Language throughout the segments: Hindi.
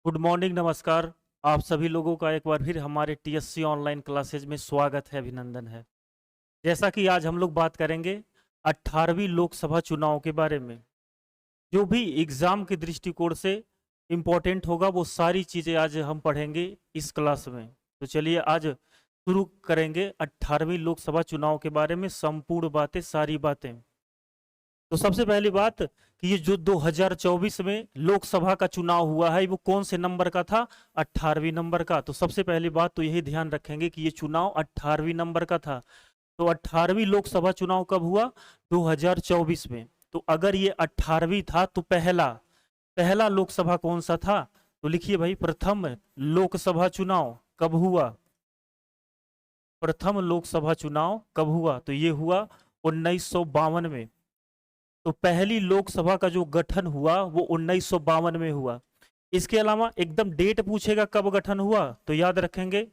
गुड मॉर्निंग, नमस्कार। आप सभी लोगों का एक बार फिर हमारे टीएससी ऑनलाइन क्लासेज में स्वागत है, अभिनंदन है। जैसा कि आज हम लोग बात करेंगे 18वीं लोकसभा चुनाव के बारे में। जो भी एग्जाम के दृष्टिकोण से इम्पोर्टेंट होगा वो सारी चीज़ें आज हम पढ़ेंगे इस क्लास में। तो चलिए आज शुरू करेंगे 18वीं लोकसभा चुनाव के बारे में संपूर्ण बातें, सारी बातें। तो सबसे पहली बात कि ये जो 2024 में लोकसभा का चुनाव हुआ है वो कौन से नंबर का था? 18वीं नंबर का। तो सबसे पहली बात तो यही ध्यान रखेंगे कि ये चुनाव 18वीं नंबर का था। तो 18वीं लोकसभा चुनाव कब हुआ? 2024 में। तो अगर ये 18वीं था तो पहला पहला लोकसभा कौन सा था? तो लिखिए भाई, प्रथम लोकसभा चुनाव कब हुआ? प्रथम लोकसभा चुनाव कब हुआ? तो ये हुआ 1952 में। तो पहली लोकसभा का जो गठन हुआ वो 1952 में हुआ। इसके अलावा एकदम डेट पूछेगा कब गठन हुआ तो याद रखेंगे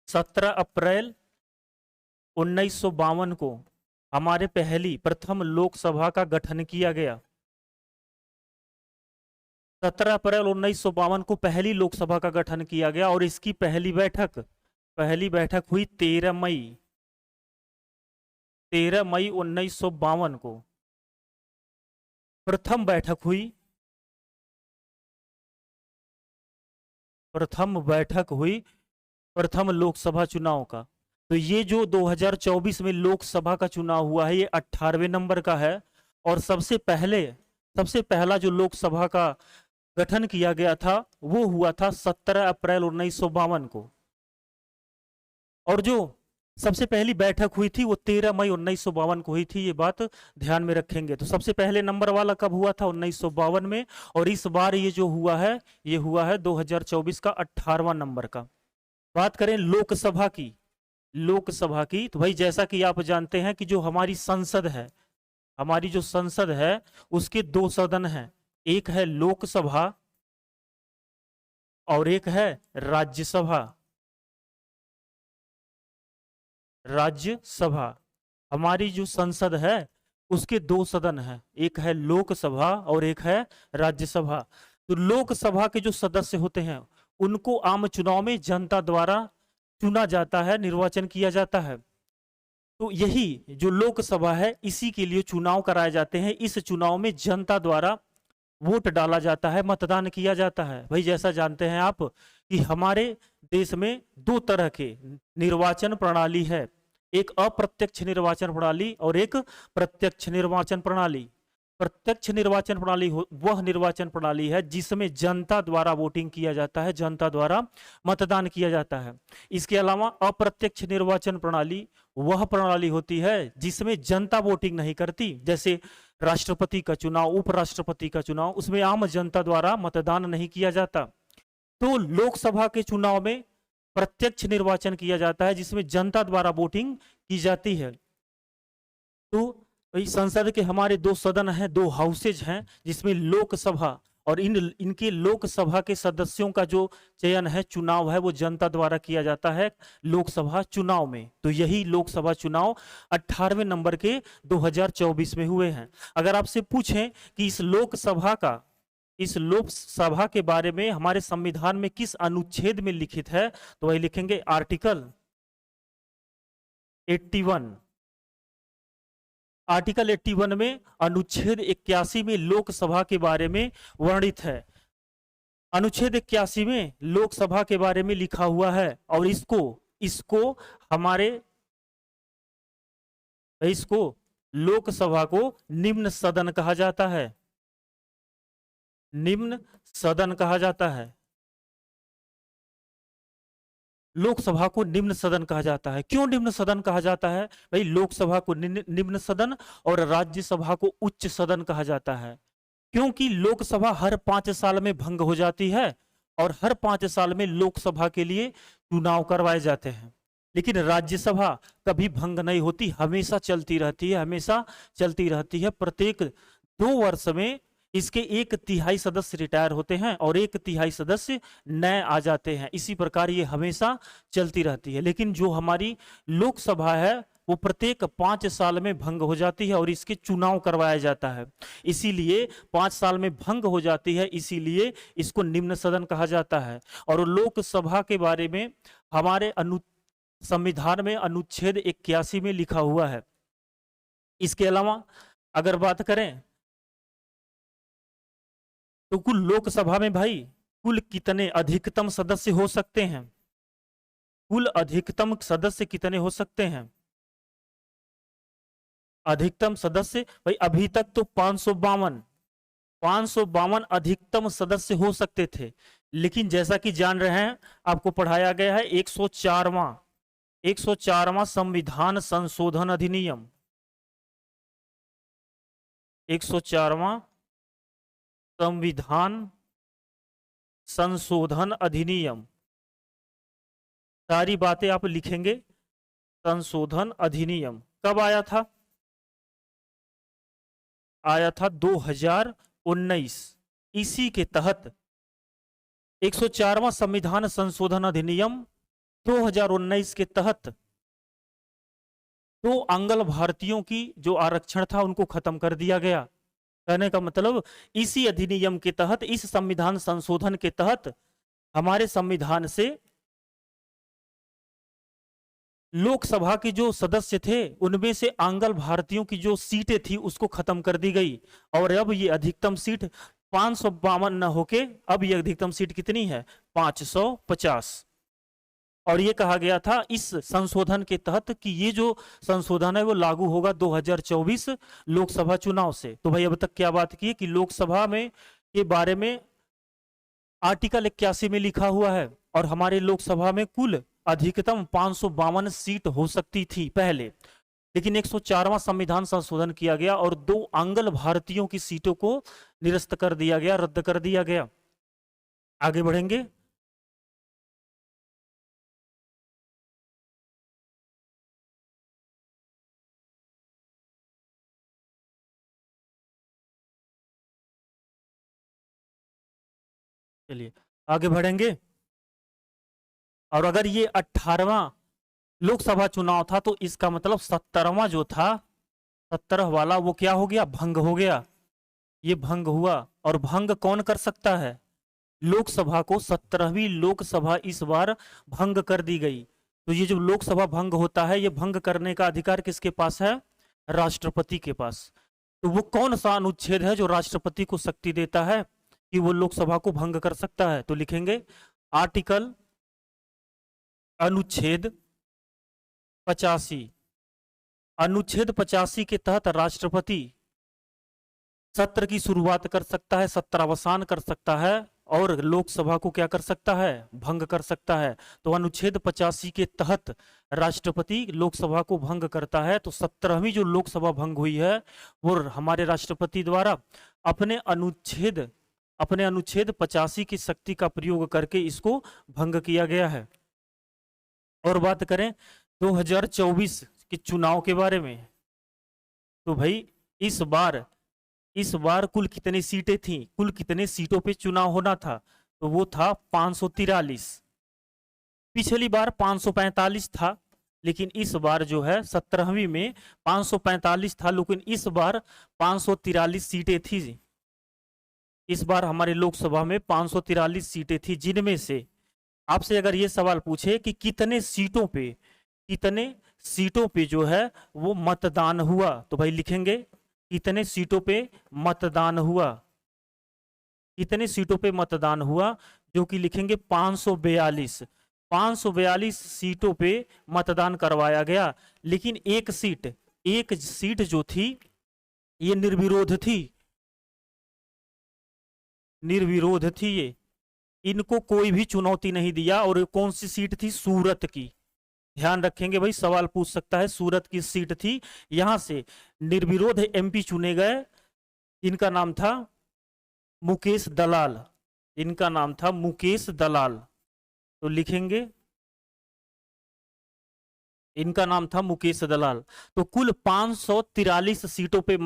17 अप्रैल 1952 को हमारे पहली प्रथम लोकसभा का गठन किया गया। 17 अप्रैल 1952 को पहली लोकसभा का गठन किया गया और इसकी पहली बैठक हुई 13 मई 1952 को प्रथम बैठक हुई प्रथम लोकसभा चुनाव का। तो ये जो 2024 में लोकसभा का चुनाव हुआ है ये 18वें नंबर का है और सबसे पहला जो लोकसभा का गठन किया गया था वो हुआ था 17 अप्रैल 1952 को। और जो सबसे पहली बैठक हुई थी वो 13 मई 1952 को हुई थी। ये बात ध्यान में रखेंगे। तो सबसे पहले नंबर वाला कब हुआ था? 1952 में। और इस बार ये जो हुआ है ये हुआ है 2024 का 18वां नंबर का। बात करें लोकसभा की तो भाई जैसा कि आप जानते हैं कि जो हमारी जो संसद है उसके दो सदन हैं। एक है लोकसभा और एक है राज्यसभा। हमारी जो संसद है उसके दो सदन हैं, एक है लोकसभा और एक है राज्यसभा। तो लोकसभा के जो सदस्य होते हैं उनको आम चुनाव में जनता द्वारा चुना जाता है, निर्वाचन किया जाता है। तो यही जो लोकसभा है इसी के लिए चुनाव कराए जाते हैं। इस चुनाव में जनता द्वारा वोट डाला जाता है, मतदान किया जाता है। भाई जैसा जानते हैं आप कि हमारे देश में दो तरह के निर्वाचन प्रणाली है, एक अप्रत्यक्ष निर्वाचन प्रणाली और एक प्रत्यक्ष निर्वाचन प्रणाली। प्रत्यक्ष निर्वाचन प्रणाली वह निर्वाचन प्रणाली है जिसमें जनता द्वारा वोटिंग किया जाता है, जनता द्वारा मतदान किया जाता है। इसके अलावा अप्रत्यक्ष निर्वाचन प्रणाली वह प्रणाली होती है जिसमें जनता वोटिंग नहीं करती, जैसे राष्ट्रपति का चुनाव, उपराष्ट्रपति का चुनाव, उसमें आम जनता द्वारा मतदान नहीं किया जाता। तो लोकसभा के चुनाव में प्रत्यक्ष निर्वाचन किया जाता है जिसमें जनता द्वारा वोटिंग की जाती है। तो संसद के हमारे दो सदन हैं, दो हाउसेज हैं जिसमें लोकसभा और इनके लोकसभा के सदस्यों का जो चयन है, चुनाव है, वो जनता द्वारा किया जाता है लोकसभा चुनाव में। तो यही लोकसभा चुनाव 18वें नंबर के 2024 में हुए हैं। अगर आपसे पूछें कि इस लोकसभा के बारे में हमारे संविधान में किस अनुच्छेद में लिखित है तो वही लिखेंगे आर्टिकल 81। आर्टिकल 81 में अनुच्छेद 81 में लोकसभा के बारे में वर्णित है। अनुच्छेद 81 में लोकसभा के बारे में लिखा हुआ है और इसको लोकसभा को निम्न सदन कहा जाता है। निम्न सदन कहा जाता है। लोकसभा को निम्न सदन कहा जाता है। क्यों निम्न सदन कहा जाता है? भाई लोकसभा को निम्न सदन और राज्यसभा को उच्च सदन कहा जाता है क्योंकि लोकसभा हर 5 साल में भंग हो जाती है और हर 5 साल में लोकसभा के लिए चुनाव करवाए जाते हैं। लेकिन राज्यसभा कभी भंग नहीं होती, हमेशा चलती रहती है। प्रत्येक 2 वर्ष में इसके 1/3 सदस्य रिटायर होते हैं और 1/3 सदस्य नए आ जाते हैं। इसी प्रकार ये हमेशा चलती रहती है। लेकिन जो हमारी लोकसभा है वो प्रत्येक 5 साल में भंग हो जाती है और इसके चुनाव करवाया जाता है। इसीलिए 5 साल में भंग हो जाती है, इसीलिए इसको निम्न सदन कहा जाता है। और लोकसभा के बारे में हमारे संविधान में अनुच्छेद 81 में लिखा हुआ है। इसके अलावा अगर बात करें तो कुल लोकसभा में भाई कुल कितने अधिकतम सदस्य हो सकते हैं? कुल अधिकतम सदस्य कितने हो सकते हैं? अधिकतम सदस्य भाई अभी तक तो 552 अधिकतम सदस्य हो सकते थे, लेकिन जैसा कि जान रहे हैं आपको पढ़ाया गया है 104वां संविधान संशोधन अधिनियम, 104वां संविधान संशोधन अधिनियम। सारी बातें आप लिखेंगे। संशोधन अधिनियम कब आया था? आया था 2019। इसी के तहत 104वां संविधान संशोधन अधिनियम 2019 के तहत तो आंग्ल भारतीयों की जो आरक्षण था उनको खत्म कर दिया गया। कहने का मतलब इसी अधिनियम के तहत, इस संविधान संशोधन के तहत हमारे संविधान से लोकसभा के जो सदस्य थे उनमें से आंग्ल भारतीयों की जो सीटें थी उसको खत्म कर दी गई और अब ये अधिकतम सीट 552 न होके अब ये अधिकतम सीट कितनी है? 550। और ये कहा गया था इस संशोधन के तहत कि ये जो संशोधन है वो लागू होगा 2024 लोकसभा चुनाव से। तो भाई अब तक क्या बात की है कि लोकसभा में के बारे में आर्टिकल 81 में लिखा हुआ है और हमारे लोकसभा में कुल अधिकतम 552 सीट हो सकती थी पहले, लेकिन 104वां संविधान संशोधन किया गया और 2 आंग्ल भारतीयों की सीटों को निरस्त कर दिया गया, रद्द कर दिया गया। आगे बढ़ेंगे। चलिए आगे बढ़ेंगे। और अगर ये 18वां लोकसभा चुनाव था तो इसका मतलब 17वां जो था 17 वाला वो क्या हो गया? भंग हो गया। ये भंग हुआ और भंग कौन कर सकता है? लोकसभा को 17वीं लोकसभा इस बार भंग कर दी गई। तो ये जो लोकसभा भंग होता है ये भंग करने का अधिकार किसके पास है? राष्ट्रपति के पास। तो वो कौन सा अनुच्छेद है जो राष्ट्रपति को शक्ति देता है कि वो लोकसभा को भंग कर सकता है? तो लिखेंगे आर्टिकल अनुच्छेद 85। अनुच्छेद 85 के तहत राष्ट्रपति सत्र की शुरुआत कर सकता है, सत्रावसान कर सकता है और लोकसभा को क्या कर सकता है? भंग कर सकता है। तो अनुच्छेद 85 के तहत राष्ट्रपति लोकसभा को भंग करता है। तो 17वीं जो लोकसभा भंग हुई है वो हमारे राष्ट्रपति द्वारा अपने अनुच्छेद 85 की शक्ति का प्रयोग करके इसको भंग किया गया है। और बात करें 2024 के चुनाव के बारे में तो भाई इस बार कुल कितनी सीटें थी? कुल कितने सीटों पे चुनाव होना था? तो वो था 543। पिछली बार 545 था, लेकिन इस बार जो है 17वीं में 545 था, लेकिन इस बार 543 सीटें थी। इस बार हमारे लोकसभा में 543 सीटें थी, जिनमें से आपसे अगर ये सवाल पूछे कि कितने सीटों पे जो है वो मतदान हुआ, तो भाई लिखेंगे कितने सीटों पे मतदान हुआ। कितने सीटों पे मतदान हुआ, जो कि लिखेंगे 542 सीटों पे मतदान करवाया गया। लेकिन एक सीट जो थी ये निर्विरोध थी ये, इनको कोई भी चुनौती नहीं दिया। और कौन सी सीट थी? सूरत की। ध्यान रखेंगे भाई, सवाल पूछ सकता है। सूरत की सीट थी, यहां से निर्विरोध एमपी चुने गए। इनका नाम था मुकेश दलाल। तो लिखेंगे इनका नाम था मुकेश दलाल। तो कुल 543 सीटों पे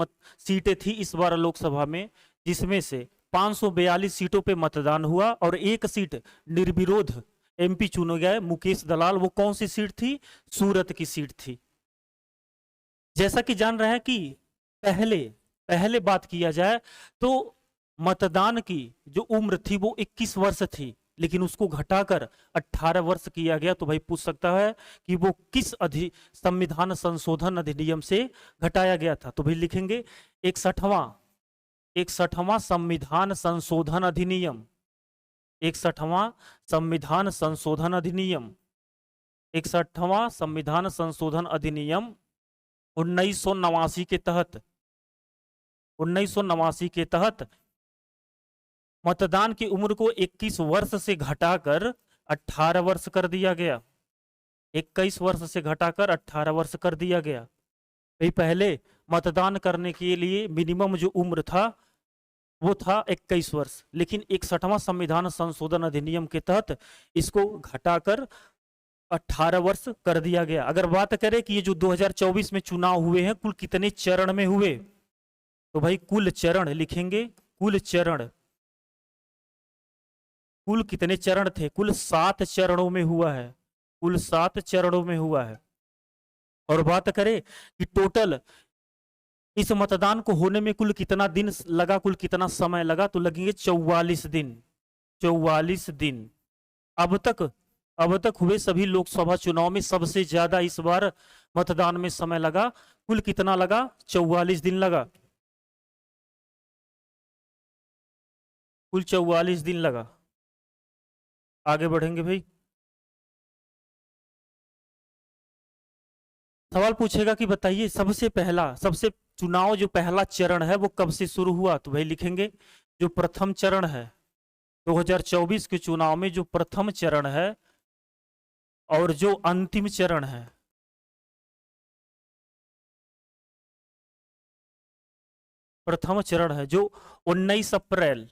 सीटें थी इस बार लोकसभा में, जिसमें से 542 सीटों पे मतदान हुआ और एक सीट निर्विरोध एमपी चुने गए मुकेश दलाल। वो कौन सी सीट थी? सूरत की सीट थी। जैसा कि जान रहे हैं कि पहले पहले बात किया जाए तो मतदान की जो उम्र थी वो 21 वर्ष थी, लेकिन उसको घटाकर 18 वर्ष किया गया। तो भाई पूछ सकता है कि वो किस संविधान संशोधन अधिनियम से घटाया गया था। तो भाई लिखेंगे 61वां संविधान संशोधन अधिनियम, 61वां संविधान संशोधन अधिनियम, 61वां संविधान संशोधन अधिनियम 1989 के तहत, 1989 के तहत मतदान की उम्र को 21 वर्ष से घटाकर 18 वर्ष कर दिया गया। 21 वर्ष से घटाकर 18 वर्ष कर दिया गया। भाई पहले मतदान करने के लिए मिनिमम जो उम्र था वो था 21 वर्ष, लेकिन 61वां संविधान संशोधन अधिनियम के तहत इसको घटाकर 18 वर्ष कर दिया गया। अगर बात करें कि ये जो 2024 में चुनाव हुए हैं कुल कितने चरण में हुए, तो भाई कुल चरण लिखेंगे, कुल चरण, कुल कितने चरण थे, कुल 7 चरणों में हुआ है, कुल 7 चरणों में हुआ है। और बात करें कि टोटल इस मतदान को होने में कुल कितना दिन लगा, कुल कितना समय लगा, तो लगेंगे 44 दिन, 44 दिन। अब तक हुए सभी लोकसभा चुनाव में सबसे ज्यादा इस बार मतदान में समय लगा। कुल कितना लगा, 44 दिन लगा, कुल 44 दिन लगा। आगे बढ़ेंगे भाई। सवाल पूछेगा कि बताइए सबसे चुनाव जो पहला चरण है वो कब से शुरू हुआ, तो भाई लिखेंगे जो प्रथम चरण है 2024 के चुनाव में जो प्रथम चरण है और जो अंतिम चरण है, प्रथम चरण है जो 19 अप्रैल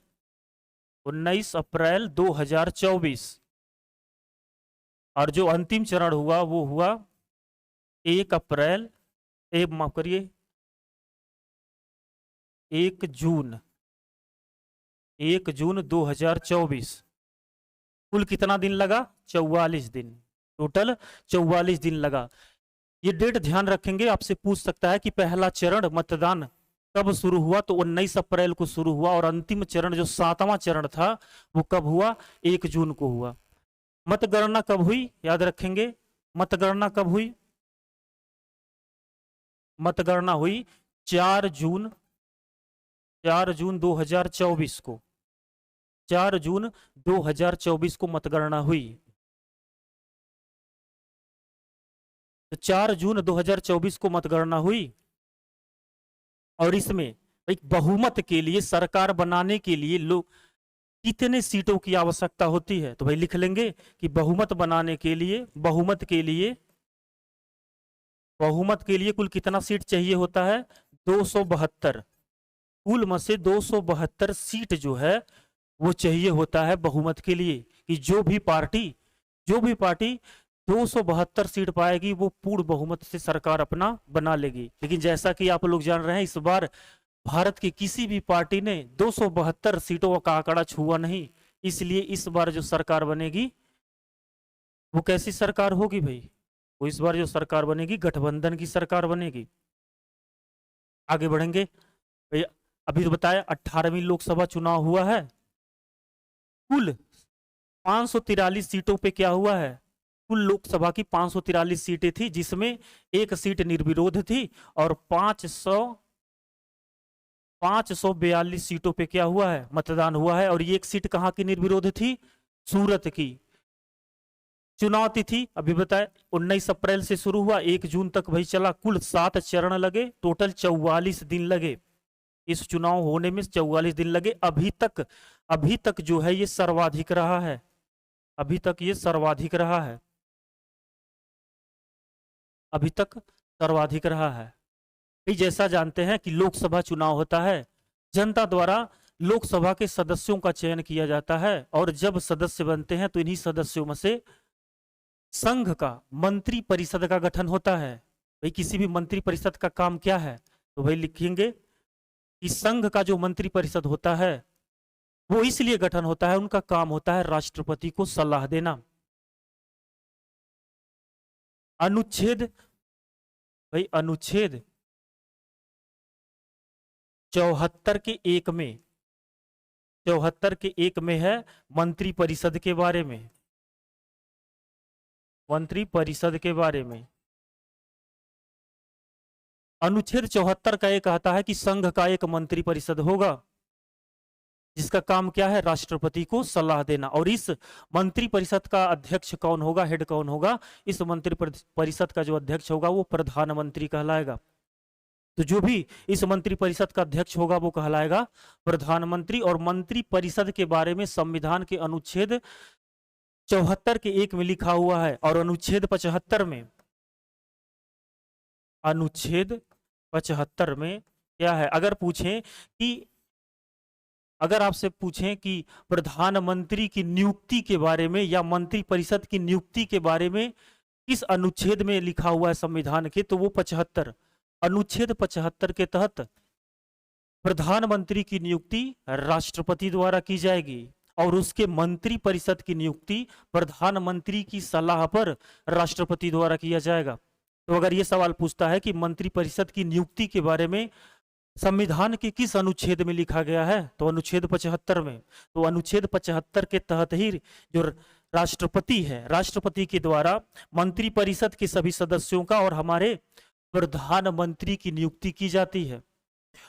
2024, और जो अंतिम चरण हुआ वो हुआ 1 अप्रैल, माफ करिए 1 जून 2024। कुल कितना दिन लगा, 44 दिन, टोटल 44 दिन लगा। ये डेट ध्यान रखेंगे, आपसे पूछ सकता है कि पहला चरण मतदान कब शुरू हुआ, तो 19 अप्रैल को शुरू हुआ, और अंतिम चरण जो 7वां चरण था वो कब हुआ, 1 जून को हुआ। मतगणना कब हुई, याद रखेंगे, मतगणना कब हुई, मतगणना हुई 4 जून 2024 को, 4 जून 2024 को मतगणना हुई। तो 4 जून 2024 को मतगणना हुई, और इसमें एक बहुमत के लिए, सरकार बनाने के लिए लोग कितने सीटों की आवश्यकता होती है, तो भाई लिख लेंगे कि बहुमत बनाने के लिए, बहुमत के लिए कुल कितना सीट चाहिए होता है, 272। कुल में से 272 सीट जो है वो चाहिए होता है बहुमत के लिए, कि जो भी पार्टी 272 सीट पाएगी वो पूर्ण बहुमत से सरकार अपना बना लेगी। लेकिन जैसा कि आप लोग जान रहे हैं, इस बार भारत की किसी भी पार्टी ने 272 सीटों का आंकड़ा छुआ नहीं, इसलिए इस बार जो सरकार बनेगी वो कैसी सरकार होगी भाई, वो इस बार जो सरकार बनेगी गठबंधन की सरकार बनेगी। आगे बढ़ेंगे भाई। अभी तो बताया 18वीं लोकसभा चुनाव हुआ है, कुल 543 सीटों पे क्या हुआ है, कुल लोकसभा की 543 सीटें थी, जिसमें 1 सीट निर्विरोध थी, और 542 सीटों पे क्या हुआ है, मतदान हुआ है। और ये 1 सीट कहाँ की निर्विरोध थी, सूरत की। चुनाव तिथि अभी बताए 19 अप्रैल से शुरू हुआ, 1 जून तक भाई चला, कुल 7 चरण लगे, टोटल 44 दिन लगे, इस चुनाव होने में 44 दिन लगे। अभी तक जो है ये सर्वाधिक रहा है, अभी तक ये सर्वाधिक रहा है, अभी तक सर्वाधिक रहा है। जैसा जानते हैं कि लोकसभा चुनाव होता है, जनता द्वारा लोकसभा के सदस्यों का चयन किया जाता है, और जब सदस्य बनते हैं तो इन्हीं सदस्यों में से संघ का मंत्री परिषद का गठन होता है। भाई किसी भी मंत्री परिषद का काम क्या है, तो भाई लिखेंगे कि संघ का जो मंत्री परिषद होता है वो इसलिए गठन होता है, उनका काम होता है राष्ट्रपति को सलाह देना। अनुच्छेद 74 के एक में, 74 के एक में है मंत्री परिषद के बारे में, मंत्री परिषद के बारे में। अनुच्छेद 74 का ये कहता है कि संघ का एक मंत्री परिषद होगा जिसका काम क्या है, राष्ट्रपति को सलाह देना। और इस मंत्री परिषद का अध्यक्ष कौन होगा, हेड कौन होगा, इस मंत्री परिषद का जो अध्यक्ष होगा वो प्रधानमंत्री कहलाएगा। तो जो भी इस मंत्री परिषद का अध्यक्ष होगा वो कहलाएगा प्रधानमंत्री। और मंत्री परिषद के बारे में संविधान के अनुच्छेद 74 के एक में लिखा हुआ है। और अनुच्छेद 75 में, अनुच्छेद 75 में क्या है, अगर पूछें कि, अगर आपसे पूछें कि प्रधानमंत्री की नियुक्ति के बारे में या मंत्री परिषद की नियुक्ति के बारे में किस अनुच्छेद में लिखा हुआ है संविधान के, तो वो 75, अनुच्छेद 75 के तहत प्रधानमंत्री की नियुक्ति राष्ट्रपति द्वारा की जाएगी और उसके मंत्री परिषद की नियुक्ति प्रधानमंत्री की सलाह पर राष्ट्रपति द्वारा किया जाएगा। तो अगर ये सवाल पूछता है कि मंत्री परिषद की नियुक्ति के बारे में संविधान के किस अनुच्छेद में लिखा गया है, तो अनुच्छेद 75 में। तो अनुच्छेद 75 के तहत ही जो राष्ट्रपति है, राष्ट्रपति के द्वारा मंत्री परिषद के सभी सदस्यों का और हमारे प्रधानमंत्री की नियुक्ति की जाती है।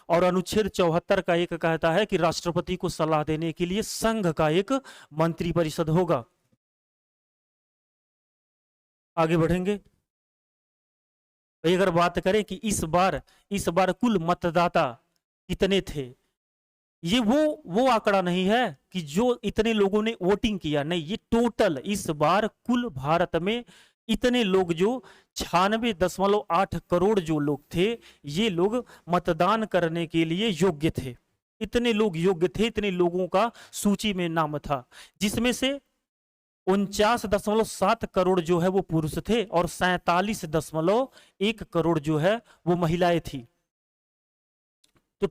और अनुच्छेद 74 का एक कहता है कि राष्ट्रपति को सलाह देने के लिए संघ का एक मंत्री परिषद होगा। आगे बढ़ेंगे। अगर बात करें कि इस बार कुल मतदाता कितने थे, ये वो आंकड़ा नहीं है कि जो इतने लोगों ने वोटिंग किया, नहीं, ये टोटल इस बार कुल भारत में इतने लोग जो 96.8 करोड़ जो लोग थे, ये लोग मतदान करने के लिए योग्य थे। इतने लोग योग्य थे, इतने लोगों का सूची में नाम था, जिसमें से 49.7 करोड़ जो है वो पुरुष थे और 47.1 करोड़ जो है वो महिलाएं थी। तो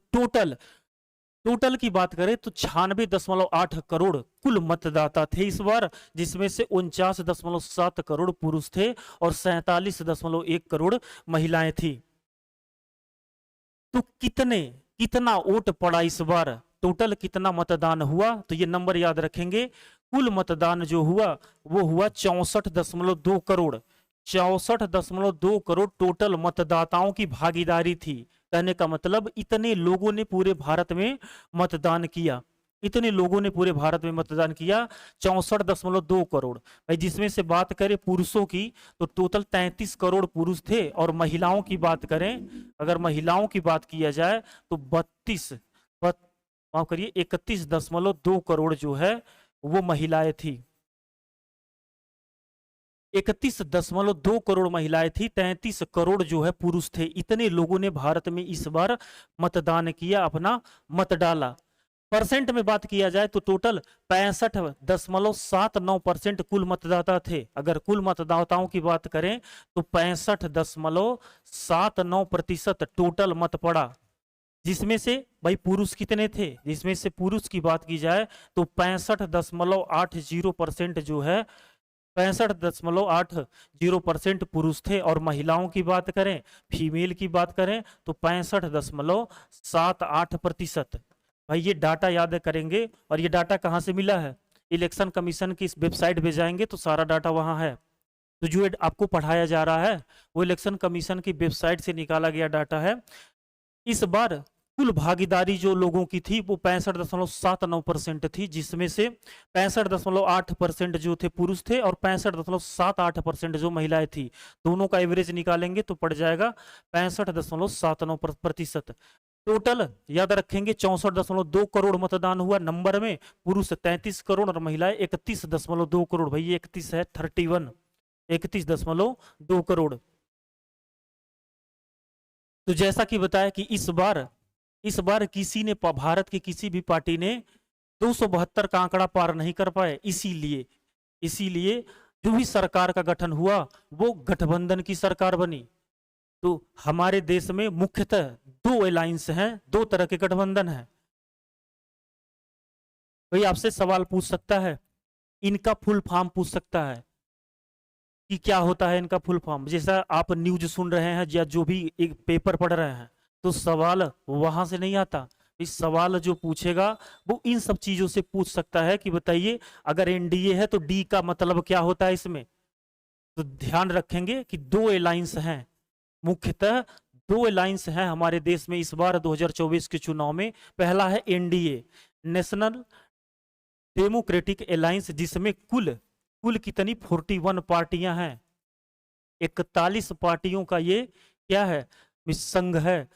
टोटल की बात करें तो 96.8 करोड़ कुल मतदाता थे इस बार, जिसमें से 49.7 करोड़ पुरुष थे और 47.1 करोड़ महिलाएं थी। तो कितना वोट पड़ा इस बार, टोटल कितना मतदान हुआ, तो ये नंबर याद रखेंगे। कुल मतदान जो हुआ वो हुआ 64.2 करोड़, 64.2 करोड़ टोटल मतदाताओं की भागीदारी थी। कहने का मतलब इतने लोगों ने पूरे भारत में मतदान किया, इतने लोगों ने पूरे भारत में मतदान किया, 64.2 करोड़ भाई। जिसमें से बात करें पुरुषों की तो टोटल 33 करोड़ पुरुष थे और महिलाओं की बात करें, अगर महिलाओं की बात किया जाए तो 31.2 करोड़ जो है वो महिलाएं थी। 31.2 करोड़ महिलाएं थी, 33 करोड़ जो है पुरुष थे। इतने लोगों ने भारत में इस बार मतदान किया, अपना मत डाला। परसेंट में बात किया जाए तो टोटल 65.79% कुल मतदाता थे। अगर कुल मतदाताओं की बात करें तो 65.79% टोटल मत पड़ा, जिसमें से भाई पुरुष कितने थे, जिसमें से पुरुष की बात की जाए तो 65.80% जो है 65.80% पुरुष थे। और महिलाओं की बात करें, फीमेल की बात करें तो 65.78%। भाई ये डाटा याद करेंगे। और ये डाटा कहाँ से मिला है, इलेक्शन कमीशन की इस वेबसाइट पे जाएंगे तो सारा डाटा वहाँ है। तो जो आपको पढ़ाया जा रहा है वो इलेक्शन कमीशन की वेबसाइट से निकाला गया डाटा है। इस बार कुल भागीदारी जो लोगों की थी वो 65.79% थी, जिसमें से 65.8% जो थे पुरुष थे और 65.78% जो महिलाएं थी। दोनों का एवरेज निकालेंगे तो पड़ जाएगा 65.79%। टोटल याद रखेंगे 64.2 करोड़ मतदान हुआ नंबर में, पुरुष 33 करोड़ और महिलाएं 31.2 करोड़। भाई 31 है 31, 31.2 करोड़। तो जैसा कि बताया कि इस बार किसी ने, भारत की किसी भी पार्टी ने 272 का आंकड़ा पार नहीं कर पाए। इसीलिए जो भी सरकार का गठन हुआ वो गठबंधन की सरकार बनी। तो हमारे देश में मुख्यतः 2 अलायंस हैं, 2 तरह के गठबंधन हैं। कोई आपसे सवाल पूछ सकता है, इनका फुल फॉर्म पूछ सकता है कि क्या होता है इनका फुल फॉर्म। जैसा आप न्यूज सुन रहे हैं या जो भी एक पेपर पढ़ रहे हैं तो सवाल वहां से नहीं आता। इस सवाल जो पूछेगा वो इन सब चीजों से पूछ सकता है कि बताइए अगर एनडीए है तो डी का मतलब क्या होता है इसमें। तो ध्यान रखेंगे कि दो अलायंस हैं, मुख्यतः दो अलायंस हैं हमारे देश में इस बार 2024 के चुनाव में। पहला है एनडीए, नेशनल डेमोक्रेटिक अलायंस, जिसमें कुल कुल कितनी 41 पार्टियां हैं। 41 पार्टियों का ये क्या है, संघ है।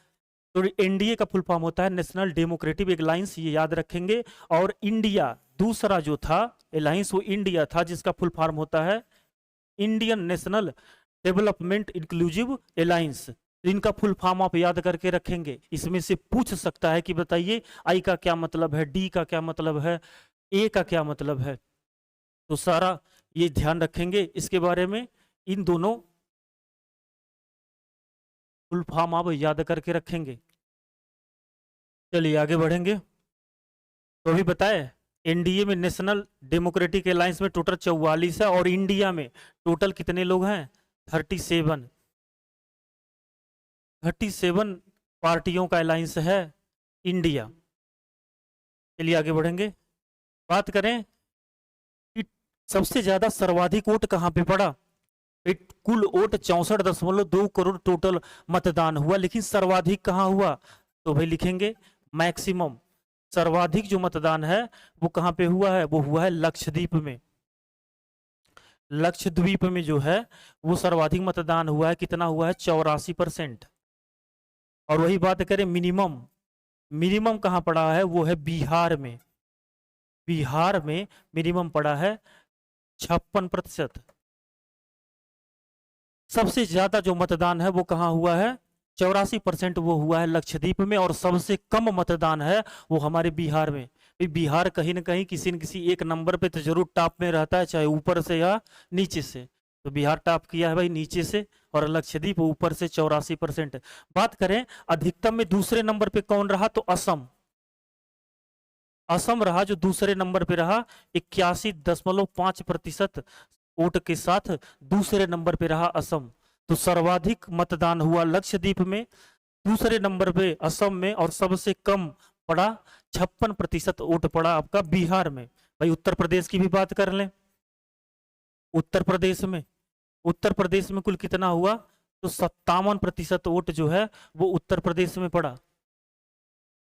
तो एनडीए का फुल फॉर्म होता है नेशनल डेमोक्रेटिक अलायंस, ये याद रखेंगे। और इंडिया दूसरा जो था अलायंस वो इंडिया था, जिसका फुल फॉर्म होता है Indian national development inclusive alliance. इनका फुल फॉर्म आप याद करके रखेंगे। इसमें से पूछ सकता है कि बताइए आई का क्या मतलब है, डी का क्या मतलब है, ए का क्या मतलब है। तो सारा ये ध्यान रखेंगे इसके बारे में। इन दोनों फुल फॉर्म आप याद करके रखेंगे। चलिए आगे बढ़ेंगे। तो अभी बताए एनडीए में नेशनल डेमोक्रेटिक अलायंस में टोटल 44 है और इंडिया में टोटल कितने लोग हैं 37 पार्टियों का अलायंस है इंडिया। चलिए आगे बढ़ेंगे। बात करें कि सबसे ज्यादा सर्वाधिक वोट कहां पे पड़ा। कुल वोट 64.2 करोड़ टोटल मतदान हुआ, लेकिन सर्वाधिक कहां हुआ। तो भाई लिखेंगे मैक्सिमम, सर्वाधिक जो मतदान है वो कहां पे हुआ है, वो हुआ है लक्षद्वीप में। लक्षद्वीप में जो है वो सर्वाधिक मतदान हुआ है, कितना हुआ है 84%। और वही बात करें मिनिमम, मिनिमम कहां पड़ा है, वो है बिहार में। बिहार में मिनिमम पड़ा है 56%। सबसे ज्यादा जो मतदान है वो कहां हुआ है 84%, वो हुआ है लक्षद्वीप में। और सबसे कम मतदान है वो हमारे बिहार में। बिहार कहीं ना कहीं किसी न किसी एक नंबर पे तो जरूर टॉप में रहता है, चाहे ऊपर से या नीचे से। तो बिहार टॉप किया है भाई नीचे से, और लक्षद्वीप ऊपर से 84%। बात करें अधिकतम में दूसरे नंबर पे कौन रहा, तो असम। असम रहा जो दूसरे नंबर पे रहा, 81.5% वोट के साथ दूसरे नंबर पे रहा असम। तो सर्वाधिक मतदान हुआ लक्षद्वीप में, दूसरे नंबर पे असम में, और सबसे कम पड़ा 56% वोट पड़ा आपका बिहार में। भाई उत्तर प्रदेश की भी बात कर लें। उत्तर प्रदेश में, उत्तर प्रदेश में कुल कितना हुआ, तो 57% वोट जो है वो उत्तर प्रदेश में पड़ा।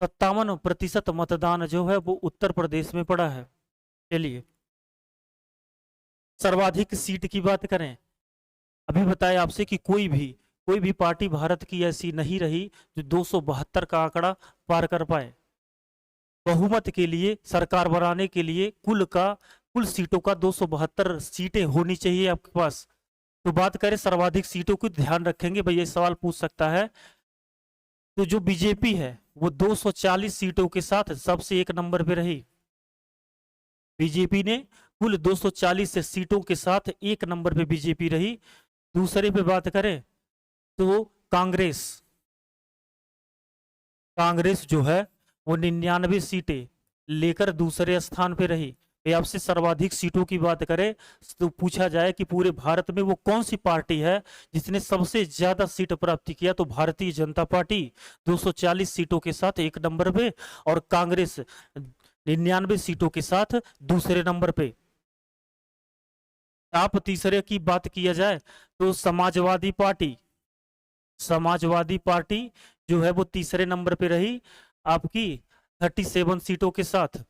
57% मतदान जो है वो उत्तर प्रदेश में पड़ा है। चलिए सर्वाधिक सीट की बात करें। अभी बताया आपसे कि कोई भी पार्टी भारत की ऐसी नहीं रही जो 272 का आंकड़ा पार कर पाए। बहुमत के लिए, सरकार बनाने के लिए कुल सीटों का 272 सीटें होनी चाहिए आपके पास। तो बात करें सर्वाधिक सीटों को, ध्यान रखेंगे भाई ये सवाल पूछ सकता है। तो जो बीजेपी है वो 240 सीटों के साथ सबसे एक नंबर पे रही। बीजेपी ने कुल 240 सीटों के साथ एक नंबर पे बीजेपी रही। दूसरे पे बात करें तो कांग्रेस जो है वो 99 सीटें लेकर दूसरे स्थान पे रही। आपसे सर्वाधिक सीटों की बात करें तो पूछा जाए कि पूरे भारत में वो कौन सी पार्टी है जिसने सबसे ज्यादा सीट प्राप्त किया, तो भारतीय जनता पार्टी 240 सीटों के साथ एक नंबर पे, और कांग्रेस 99 सीटों के साथ दूसरे नंबर पे। आप तीसरे की बात किया जाए तो समाजवादी पार्टी जो है वो तीसरे नंबर पे रही आपकी 37 सीटों के साथ।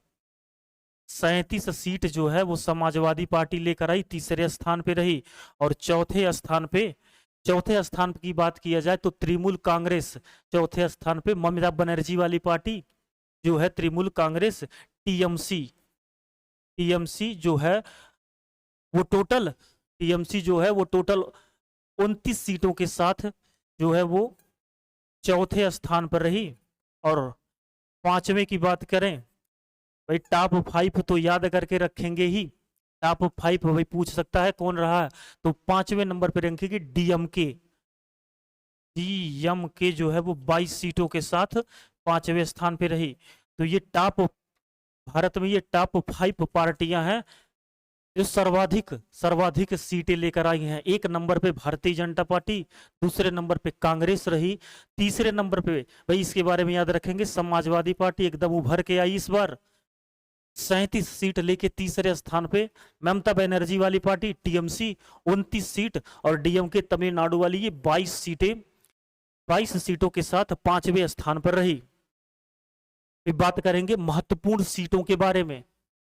37 सीट जो है वो समाजवादी पार्टी लेकर आई, तीसरे स्थान पे रही। और चौथे स्थान की बात किया जाए तो तृणमूल कांग्रेस चौथे स्थान पे, ममता बनर्जी वाली पार्टी जो है तृणमूल कांग्रेस, टीएमसी जो है वो टोटल 29 सीटों के साथ जो है वो चौथे स्थान पर रही। और पांचवें की बात करें भाई, टॉप 5 तो याद करके रखेंगे ही। टॉप 5 भाई पूछ सकता है कौन रहा है, तो पांचवें नंबर पर रखेंगे डीएमके जो है वो 22 सीटों के साथ पांचवें स्थान पे रही। तो ये भारत में ये टॉप 5 पार्टियां हैं जो सर्वाधिक सर्वाधिक सीटें लेकर आई हैं, एक नंबर पे भारतीय जनता पार्टी, दूसरे नंबर पे कांग्रेस रही, तीसरे नंबर पे भाई इसके बारे में याद रखेंगे समाजवादी पार्टी एकदम उभर के आई इस बार 37 सीट लेके तीसरे स्थान पे। ममता बनर्जी वाली पार्टी टीएमसी 29 सीट और डीएमके तमिलनाडु वाली ये 22 सीटें, 22 सीटों के साथ 5वें स्थान पर रही। फिर बात करेंगे महत्वपूर्ण सीटों के बारे में,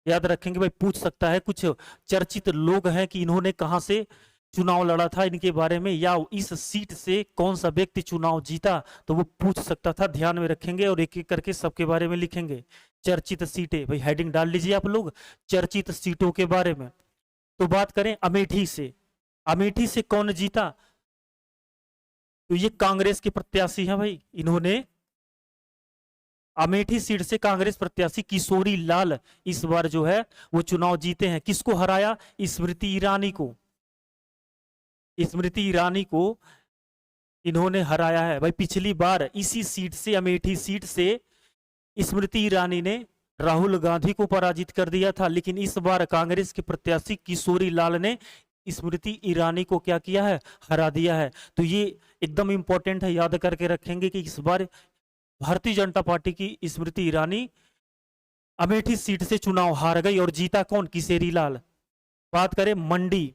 याद रखेंगे भाई पूछ सकता है, कुछ चर्चित लोग हैं कि इन्होंने कहां से चुनाव लड़ा था इनके बारे में, या इस सीट से कौन सा व्यक्ति चुनाव जीता, तो वो पूछ सकता था, ध्यान में रखेंगे और एक एक करके सबके बारे में लिखेंगे। चर्चित सीटें, भाई हेडिंग डाल लीजिए आप लोग, चर्चित सीटों के बारे में। तो बात करें अमेठी से, अमेठी से कौन जीता, तो ये कांग्रेस के प्रत्याशी हैं भाई, इन्होंने अमेठी सीट से कांग्रेस प्रत्याशी किशोरी लाल इस बार जो है वो चुनाव जीते हैं। किसको हराया, स्मृति ईरानी को, स्मृति ईरानी को इन्होंने हराया है भाई। पिछली बार इसी सीट से, अमेठी सीट से स्मृति ईरानी ने राहुल गांधी को पराजित कर दिया था, लेकिन इस बार कांग्रेस के प्रत्याशी किशोरी लाल ने स्मृति ईरानी को क्या किया है, हरा दिया है। तो ये एकदम इंपॉर्टेंट है, याद करके रखेंगे कि इस बार भारतीय जनता पार्टी की स्मृति ईरानी अमेठी सीट से चुनाव हार गई और जीता कौन, किशोरी लाल। बात करें मंडी,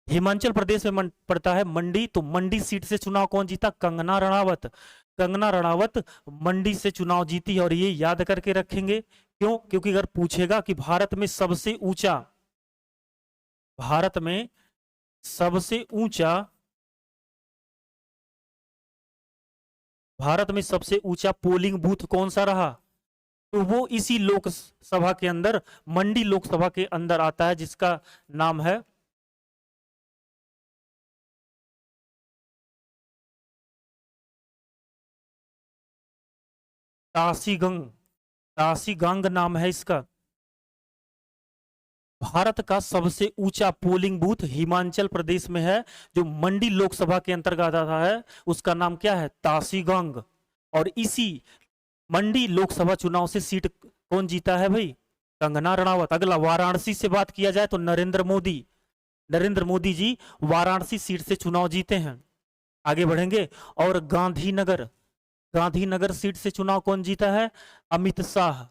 हिमाचल प्रदेश में पड़ता है मंडी, तो मंडी सीट से चुनाव कौन जीता, कंगना रणावत। कंगना रणावत मंडी से चुनाव जीती और ये याद करके रखेंगे, क्यों, क्योंकि अगर पूछेगा कि भारत में सबसे ऊंचा, भारत में सबसे ऊंचा, भारत में सबसे ऊंचा पोलिंग बूथ कौन सा रहा, तो वो इसी लोकसभा के अंदर, मंडी लोकसभा के अंदर आता है, जिसका नाम है तासीगंग, तासीगांग नाम है इसका। भारत का सबसे ऊंचा पोलिंग बूथ हिमाचल प्रदेश में है, जो मंडी लोकसभा के अंतर्गत आता है, उसका नाम क्या है, तासीगांग। और इसी मंडी लोकसभा चुनाव से सीट कौन जीता है भाई, कंगना रणावत। अगला वाराणसी से बात किया जाए तो नरेंद्र मोदी, नरेंद्र मोदी जी वाराणसी सीट से चुनाव जीते हैं। आगे बढ़ेंगे, और गांधीनगर, गांधीनगर सीट से चुनाव कौन जीता है, अमित शाह।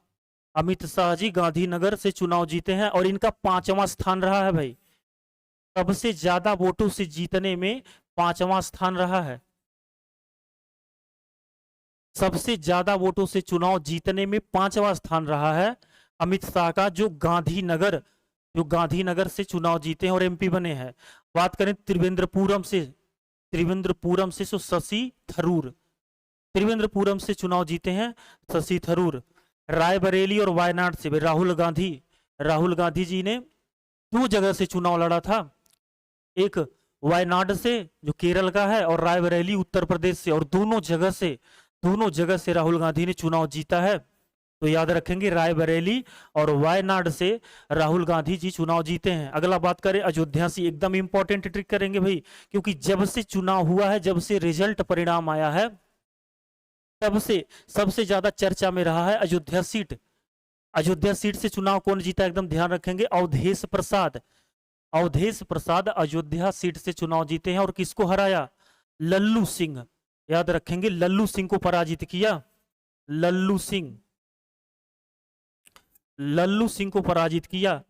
अमित शाह जी गांधीनगर से चुनाव जीते हैं और इनका 5वां स्थान रहा है भाई, सबसे ज्यादा वोटों से जीतने में 5वां स्थान रहा है, सबसे ज्यादा वोटों से चुनाव जीतने में 5वां स्थान रहा है अमित शाह का, जो गांधीनगर, जो गांधीनगर से चुनाव जीते हैं और एमपी बने हैं। बात करें त्रिवेंद्रपुरम से, त्रिवेंद्रपुरम से तो शशि थरूर, त्रिवेंद्रपुरम से चुनाव जीते हैं शशि थरूर। रायबरेली और वायनाड से राहुल गांधी, राहुल गांधी जी ने 2 जगह से चुनाव लड़ा था, एक वायनाड से जो केरल का है और रायबरेली उत्तर प्रदेश से, और दोनों जगह से राहुल गांधी ने चुनाव जीता है। तो याद रखेंगे रायबरेली और वायनाड से राहुल गांधी जी चुनाव जीते हैं। अगला बात करें अयोध्या से, एकदम इंपॉर्टेंट ट्रिक करेंगे भाई, क्योंकि जब से चुनाव हुआ है, जब से रिजल्ट परिणाम आया है, तब से सबसे ज्यादा चर्चा में रहा है अयोध्या सीट। अयोध्या सीट से चुनाव कौन जीता, एकदम ध्यान रखेंगे, अवधेश प्रसाद। अवधेश प्रसाद अयोध्या सीट से चुनाव जीते हैं और किसको हराया, लल्लू सिंह। याद रखेंगे लल्लू सिंह को पराजित किया, लल्लू सिंह, लल्लू सिंह को पराजित किया।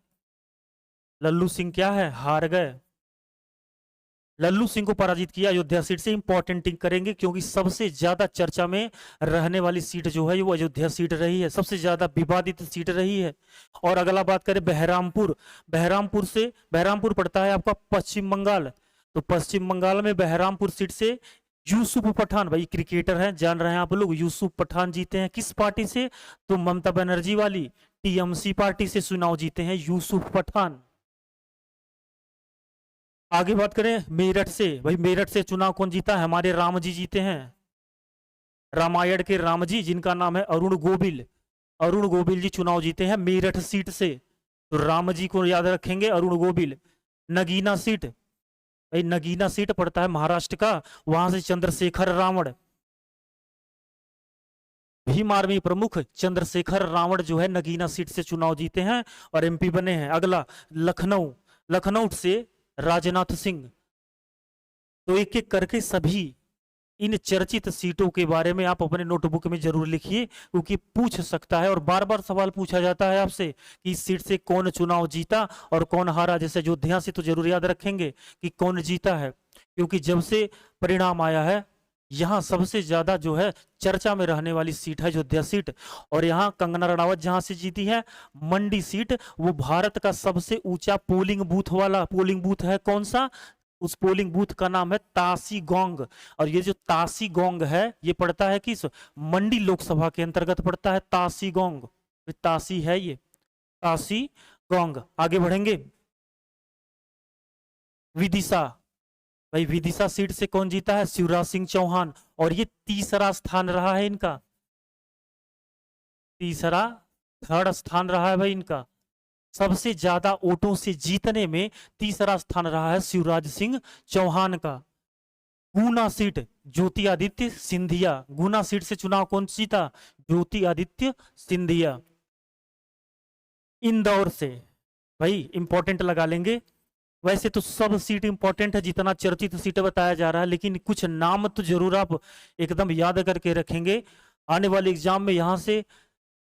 लल्लू सिंह क्या है, हार गए, लल्लू सिंह को पराजित किया अयोध्या सीट से। इंपॉर्टेंट टिक करेंगे क्योंकि सबसे ज्यादा चर्चा में रहने वाली सीट जो है वो अयोध्या सीट रही है, सबसे ज्यादा विवादित सीट रही है। और अगला बात करें बहरामपुर, बहरामपुर से, बहरामपुर पड़ता है आपका पश्चिम बंगाल, तो पश्चिम बंगाल में बहरामपुर सीट से यूसुफ पठान, भाई क्रिकेटर हैं, जान रहे हैं आप लोग, यूसुफ पठान जीते हैं किस पार्टी से, तो ममता बनर्जी वाली टीएमसी पार्टी से चुनाव जीते हैं यूसुफ पठान। आगे बात करें मेरठ से, भाई मेरठ से चुनाव कौन जीता है, हमारे राम जी जीते हैं, रामायण के राम जी, जिनका नाम है अरुण गोविल। अरुण गोविल जी चुनाव जीते हैं मेरठ सीट से, तो राम जी को याद रखेंगे, अरुण गोविल। नगीना सीट, भाई नगीना सीट पड़ता है महाराष्ट्र का, वहां से चंद्रशेखर रावण, भीम आर्मी प्रमुख चंद्रशेखर रावण जो है नगीना सीट से चुनाव जीते हैं और एमपी बने हैं। अगला लखनऊ, लखनऊ से राजनाथ सिंह। तो एक एक करके सभी इन चर्चित सीटों के बारे में आप अपने नोटबुक में जरूर लिखिए, क्योंकि पूछ सकता है और बार बार सवाल पूछा जाता है आपसे कि इस सीट से कौन चुनाव जीता और कौन हारा। जैसे अयोध्या से तो जरूर याद रखेंगे कि कौन जीता है, क्योंकि जब से परिणाम आया है यहाँ सबसे ज्यादा जो है चर्चा में रहने वाली सीट है अयोध्या सीट। और यहाँ कंगना रनावत जहां से जीती है मंडी सीट, वो भारत का सबसे ऊंचा पोलिंग बूथ वाला पोलिंग बूथ है। कौन सा? उस पोलिंग बूथ का नाम है तासी गोंग। और ये जो तासी गोंग है ये पड़ता है किस मंडी लोकसभा के अंतर्गत पड़ता है, तासी गोंग। तासी है ये, तासी गोंग। आगे बढ़ेंगे, विदिशा। भाई विदिशा सीट से कौन जीता है? शिवराज सिंह चौहान। और ये तीसरा स्थान रहा है इनका, तीसरा थर्ड स्थान रहा है भाई इनका। सबसे ज्यादा वोटों से जीतने में तीसरा स्थान रहा है शिवराज सिंह चौहान का। गुना सीट ज्योति आदित्य सिंधिया, गुना सीट से चुनाव कौन जीता? ज्योति आदित्य सिंधिया। इंदौर से, भाई इंपॉर्टेंट लगा लेंगे। वैसे तो सब सीट इंपॉर्टेंट है जितना चर्चित सीट बताया जा रहा है, लेकिन कुछ नाम तो जरूर आप एकदम याद करके रखेंगे। आने वाले एग्जाम में यहां से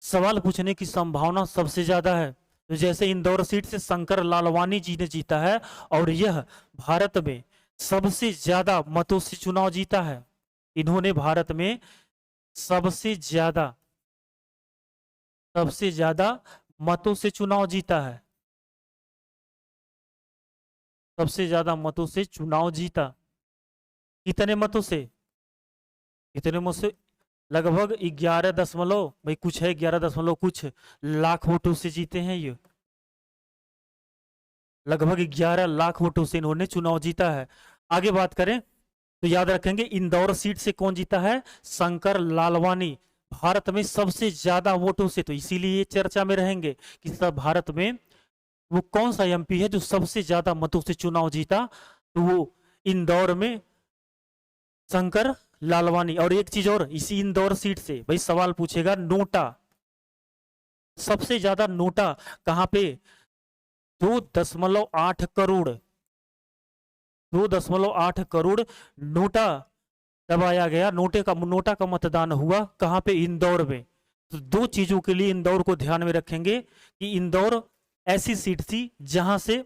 सवाल पूछने की संभावना सबसे ज्यादा है। तो जैसे इंदौर सीट से शंकर लालवानी जी ने जीता है और यह भारत में सबसे ज्यादा मतों से चुनाव जीता है। इन्होंने भारत में सबसे ज्यादा मतों से चुनाव जीता है, सबसे ज्यादा मतों से चुनाव जीता। कितने मतों से? कितने मतों से? लगभग 11 दशमलव, भाई कुछ है 11 दशमलव कुछ लाख वोटों से जीते हैं ये। लगभग 11 लाख वोटों से इन्होंने चुनाव जीता है। आगे बात करें तो याद रखेंगे इंदौर सीट से कौन जीता है? शंकर लालवानी। भारत में सबसे ज्यादा वोटों से, तो इसीलिए चर्चा में रहेंगे कि सब भारत में वो कौन सा एमपी है जो सबसे ज्यादा मतों से चुनाव जीता। तो वो इंदौर में शंकर लालवानी। और एक चीज और, इसी इंदौर सीट से भाई सवाल पूछेगा नोटा, सबसे ज्यादा नोटा कहां पे? 2.8 करोड़, 2.8 करोड़ नोटा दबाया गया। नोटा का मतदान हुआ कहां पे? इंदौर में। तो दो चीजों के लिए इंदौर को ध्यान में रखेंगे कि इंदौर ऐसी सीट थी जहां से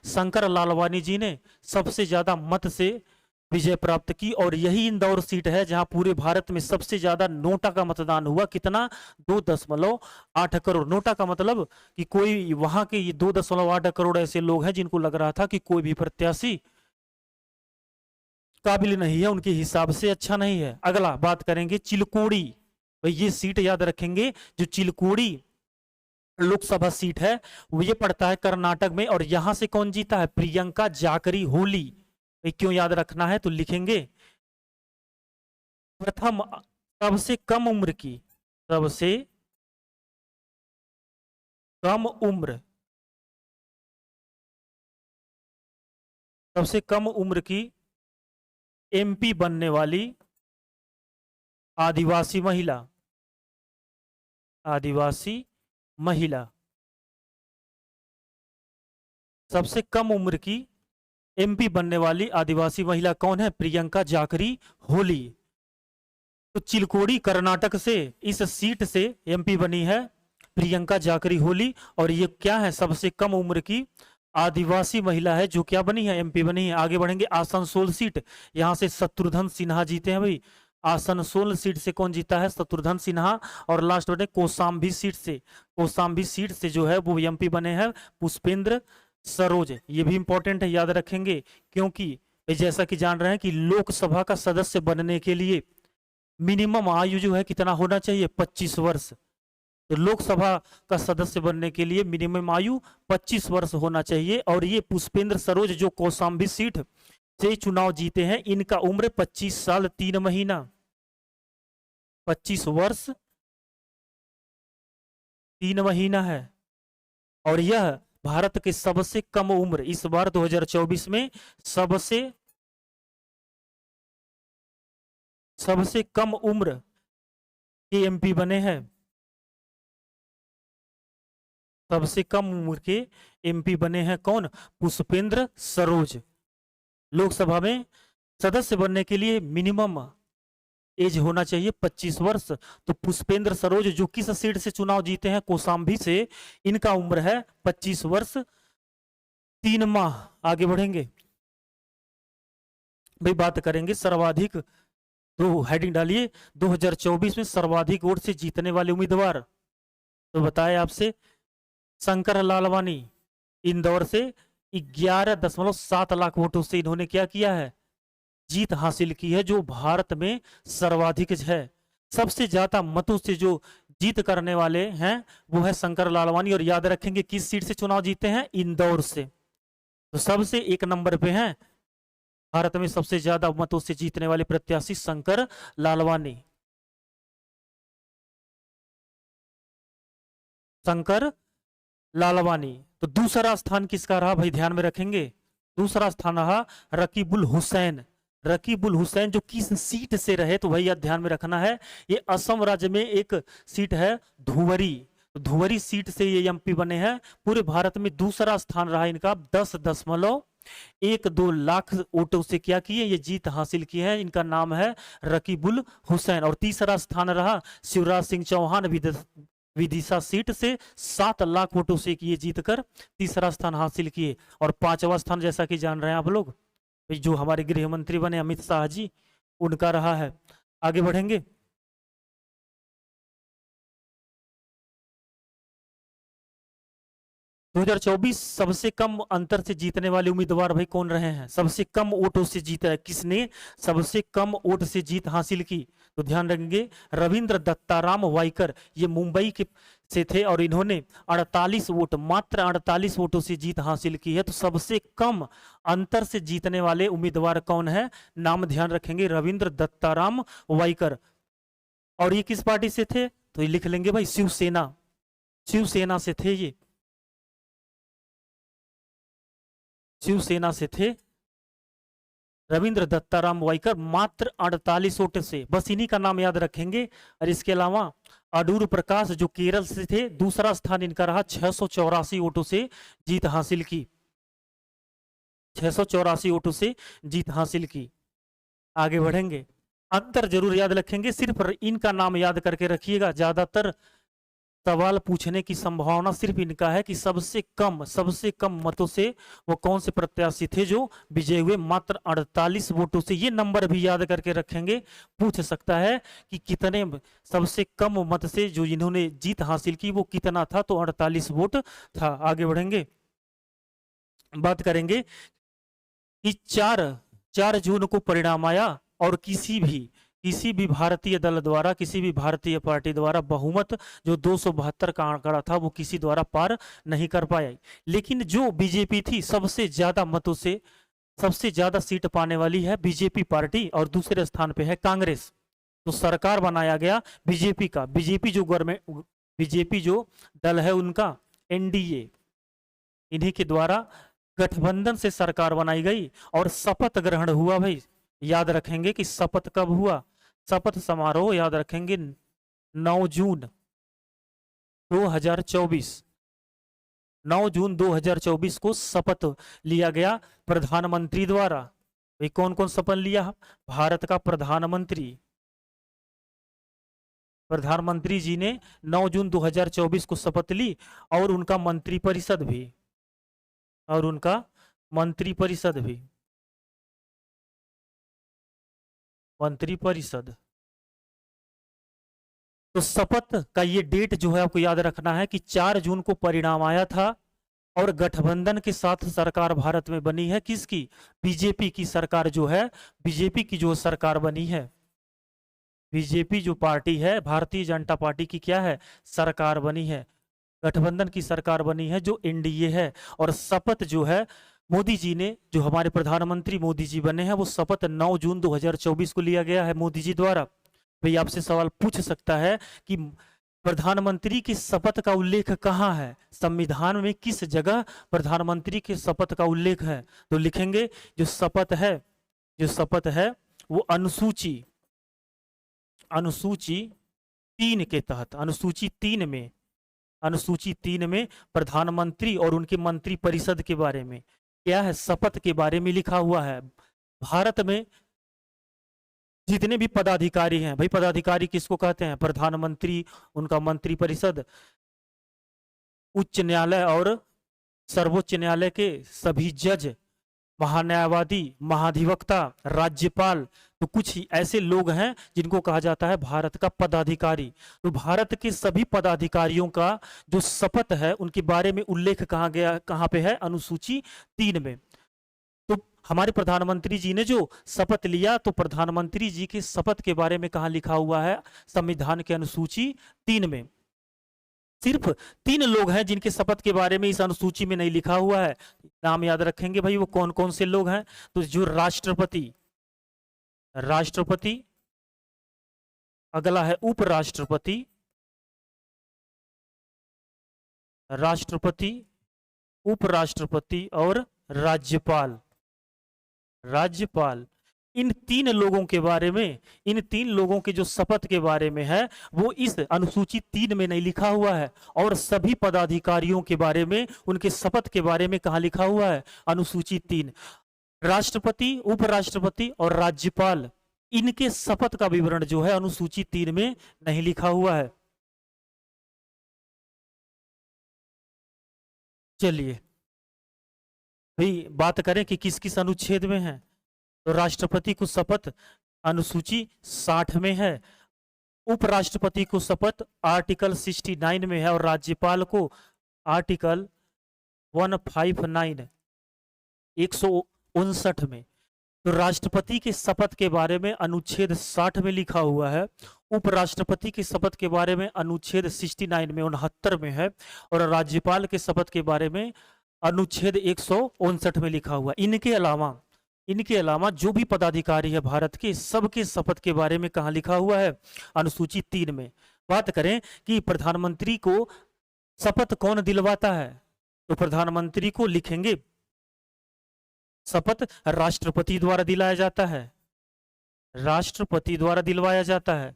शंकर लालवानी जी ने सबसे ज्यादा मत से विजय प्राप्त की। और यही इंदौर सीट है जहां पूरे भारत में सबसे ज्यादा नोटा का मतदान हुआ। कितना? 2.8 करोड़। नोटा का मतलब कि कोई वहां के 2.8 करोड़ ऐसे लोग हैं जिनको लग रहा था कि कोई भी प्रत्याशी काबिल नहीं है, उनके हिसाब से अच्छा नहीं है। अगला बात करेंगे चिलकोड़ी। भाई ये सीट याद रखेंगे, जो चिलकोड़ी लोकसभा सीट है वो ये पड़ता है कर्नाटक में। और यहां से कौन जीता है? प्रियंका जाकरी होली। क्यों याद रखना है तो लिखेंगे, प्रथम सबसे कम उम्र की, सबसे कम उम्र, सबसे कम उम्र की एमपी बनने वाली आदिवासी महिला, आदिवासी महिला। सबसे कम उम्र की एमपी बनने वाली आदिवासी महिला कौन है? प्रियंका जाकरी होली। तो चिलकोड़ी कर्नाटक से इस सीट से एमपी बनी है प्रियंका जाकरी होली। और ये क्या है? सबसे कम उम्र की आदिवासी महिला है जो क्या बनी है? एमपी बनी है। आगे बढ़ेंगे, आसनसोल सीट, यहां से शत्रुघ्न सिन्हा जीते हैं भाई। आसनसोल सीट से कौन जीता है? शत्रुघ्न सिन्हा। और लास्ट बढ़े कौशाम्बी सीट से, कौशाम्बी सीट से जो है वो एमपी बने हैं पुष्पेंद्र सरोज। ये भी इंपॉर्टेंट है, याद रखेंगे, क्योंकि जैसा कि जान रहे हैं कि लोकसभा का सदस्य बनने के लिए मिनिमम आयु जो है कितना होना चाहिए? 25 वर्ष। तो लोकसभा का सदस्य बनने के लिए मिनिमम आयु 25 वर्ष होना चाहिए। और ये पुष्पेंद्र सरोज जो कौशाम्बी सीट से चुनाव जीते हैं, इनका उम्र 25 साल 3 महीना, 25 वर्ष 3 महीना है। और यह भारत के सबसे कम उम्र, इस बार 2024 में सबसे कम उम्र के एमपी बने हैं, सबसे कम उम्र के एमपी बने हैं कौन? पुष्पेंद्र सरोज। लोकसभा में सदस्य बनने के लिए मिनिमम एज होना चाहिए 25 वर्ष। तो पुष्पेंद्र सरोज जो किस सीट से चुनाव जीते हैं? कौशाम्बी से। इनका उम्र है 25 वर्ष 3 माह। आगे बढ़ेंगे भाई, बात करेंगे सर्वाधिक, तो हेडिंग डालिए 2024 में सर्वाधिक वोट से जीतने वाले उम्मीदवार। तो बताए आपसे, शंकर लालवानी इंदौर से 11.7 लाख वोटों से इन्होंने क्या किया है? जीत हासिल की है, जो भारत में सर्वाधिक है। सबसे ज्यादा मतों से जो जीत करने वाले हैं वो है शंकर लालवानी। और याद रखेंगे किस सीट से चुनाव जीते हैं? इंदौर से। तो सबसे 1 नंबर पे हैं भारत में सबसे ज्यादा मतों से जीतने वाले प्रत्याशी शंकर लालवानी। शंकर लालवानी। तो दूसरा स्थान किसका रहा भाई? ध्यान में रखेंगे, दूसरा स्थान रहा रकीबुल हुसैन। रकीबुल हुसैन जो किस सीट से रहे? तो भैया ध्यान में रखना है, ये असम राज्य में एक सीट है धुवरी। धुवरी सीट से ये एमपी बने हैं। पूरे भारत में दूसरा स्थान रहा इनका, 10.12 लाख वोटों से क्या किए? ये जीत हासिल की है। इनका नाम है रकीबुल हुसैन। और तीसरा स्थान रहा शिवराज सिंह चौहान विदिशा सीट से 7 लाख वोटों से ये जीतकर तीसरा स्थान हासिल किए। और 5वां स्थान जैसा कि जान रहे हैं आप लोग, जो हमारे गृह मंत्री बने अमित शाह जी, उनका रहा है। आगे बढ़ेंगे, दो 2024 सबसे कम अंतर से जीतने वाले उम्मीदवार भाई कौन रहे हैं? सबसे कम वोटों से जीता है किसने? सबसे कम वोट से जीत हासिल की। तो ध्यान रखेंगे, रविंद्र दत्ताराम वाइकर, ये मुंबई के से थे और इन्होंने 48 वोट, मात्र 48 वोटों से जीत हासिल की है। तो सबसे कम अंतर से जीतने वाले उम्मीदवार कौन है? नाम ध्यान रखेंगे, रविंद्र दत्ताराम वाइकर। और ये किस पार्टी से थे? तो ये लिख लेंगे भाई, शिवसेना। शिवसेना से थे ये, शिवसेना से थे रविंद्र दत्ताराम वाइकर, मात्र 48 वोट से। बस इन्हीं का नाम याद रखेंगे। और इसके अलावा अडूर प्रकाश जो केरल से थे, दूसरा स्थान इनका रहा, 684 वोटों से जीत हासिल की। 684 वोटों से जीत हासिल की। आगे बढ़ेंगे, अंतर जरूर याद रखेंगे, सिर्फ इनका नाम याद करके रखिएगा। ज्यादातर सवाल पूछने की संभावना सिर्फ इनका है कि सबसे कम मतों से वो कौन से प्रत्याशी थे जो विजय हुए, मात्र 48 वोटों से। ये नंबर भी याद करके रखेंगे, पूछ सकता है कि कितने सबसे कम मत से जो इन्होंने जीत हासिल की वो कितना था? तो 48 वोट था। आगे बढ़ेंगे, बात करेंगे कि 4 जून को परिणाम आया और किसी भी भारतीय दल द्वारा, किसी भी भारतीय पार्टी द्वारा बहुमत जो 272 का आंकड़ा था वो किसी द्वारा पार नहीं कर पाया। लेकिन जो बीजेपी थी, सबसे ज्यादा मतों से सबसे ज्यादा सीट पाने वाली है बीजेपी पार्टी, और दूसरे स्थान पे है कांग्रेस। तो सरकार बनाया गया बीजेपी का। बीजेपी जो दल है उनका एनडीए, इन्हीं के द्वारा गठबंधन से सरकार बनाई गई और शपथ ग्रहण हुआ। भाई याद रखेंगे कि शपथ कब हुआ? शपथ समारोह याद रखेंगे 9 जून 2024। 9 जून 2024 को शपथ लिया गया प्रधानमंत्री द्वारा। भाई कौन कौन शपथ लिया? भारत का प्रधानमंत्री जी ने 9 जून 2024 को शपथ ली, और उनका मंत्रिपरिषद भी, मंत्रिपरिषद। तो शपथ का ये डेट जो है आपको याद रखना है कि 4 जून को परिणाम आया था और गठबंधन के साथ सरकार भारत में बनी है। किसकी? बीजेपी की सरकार जो है, बीजेपी की जो सरकार बनी है, बीजेपी जो पार्टी है, भारतीय जनता पार्टी की क्या है? सरकार बनी है, गठबंधन की सरकार बनी है जो एनडीए है। और शपथ जो है मोदी जी ने, जो हमारे प्रधानमंत्री मोदी जी बने हैं, वो शपथ 9 जून 2024 को लिया गया है मोदी जी द्वारा। भाई आपसे सवाल पूछ सकता है कि प्रधानमंत्री की शपथ का उल्लेख कहाँ है? संविधान में किस जगह प्रधानमंत्री की शपथ का उल्लेख है? तो लिखेंगे जो शपथ है वो अनुसूची 3 के तहत, अनुसूची 3 में प्रधानमंत्री और उनके मंत्री परिषद के बारे में क्या है, शपथ के बारे में लिखा हुआ है। भारत में जितने भी पदाधिकारी हैं, भाई पदाधिकारी किसको कहते हैं, प्रधानमंत्री, उनका मंत्री परिषद, उच्च न्यायालय और सर्वोच्च न्यायालय के सभी जज, महान्यायवादी, महाधिवक्ता, राज्यपाल, तो कुछ ऐसे लोग हैं जिनको कहा जाता है भारत का पदाधिकारी। तो भारत के सभी पदाधिकारियों का जो शपथ है उनके बारे में उल्लेख कहाँ पे है, अनुसूची 3 में। तो हमारे प्रधानमंत्री जी ने जो शपथ लिया, तो प्रधानमंत्री जी के शपथ के बारे में कहाँ लिखा हुआ है, संविधान के अनुसूची 3 में। सिर्फ 3 लोग हैं जिनके शपथ के बारे में इस अनुसूची में नहीं लिखा हुआ है। नाम याद रखेंगे भाई, वो कौन कौन से लोग हैं। तो जो राष्ट्रपति, अगला है उपराष्ट्रपति, राष्ट्रपति, उपराष्ट्रपति और राज्यपाल। इन 3 लोगों के बारे में, इन 3 लोगों के जो शपथ के बारे में है वो इस अनुसूची 3 में नहीं लिखा हुआ है। और सभी पदाधिकारियों के बारे में, उनके शपथ के बारे में कहाँ लिखा हुआ है, अनुसूची 3। राष्ट्रपति, उपराष्ट्रपति और राज्यपाल, इनके शपथ का विवरण जो है अनुसूची 3 में नहीं लिखा हुआ है। चलिए भाई बात करें कि किस किस अनुच्छेद में है। तो राष्ट्रपति को शपथ अनुसूची 60 में है, उपराष्ट्रपति को शपथ आर्टिकल 69 में है और राज्यपाल को आर्टिकल 159 159 में। तो राष्ट्रपति के शपथ के बारे में अनुच्छेद 60 में लिखा हुआ है, उपराष्ट्रपति के शपथ के बारे में अनुच्छेद 69 में 69 में है, और राज्यपाल के शपथ के बारे में अनुच्छेद 159 में लिखा हुआ। इनके अलावा जो भी पदाधिकारी है भारत के, सबके शपथ के बारे में कहाँ लिखा हुआ है, अनुसूची 3 में। बात करें कि प्रधानमंत्री को शपथ कौन दिलवाता है, तो प्रधानमंत्री को लिखेंगे शपथ राष्ट्रपति द्वारा दिलाया जाता है, राष्ट्रपति द्वारा दिलवाया जाता है।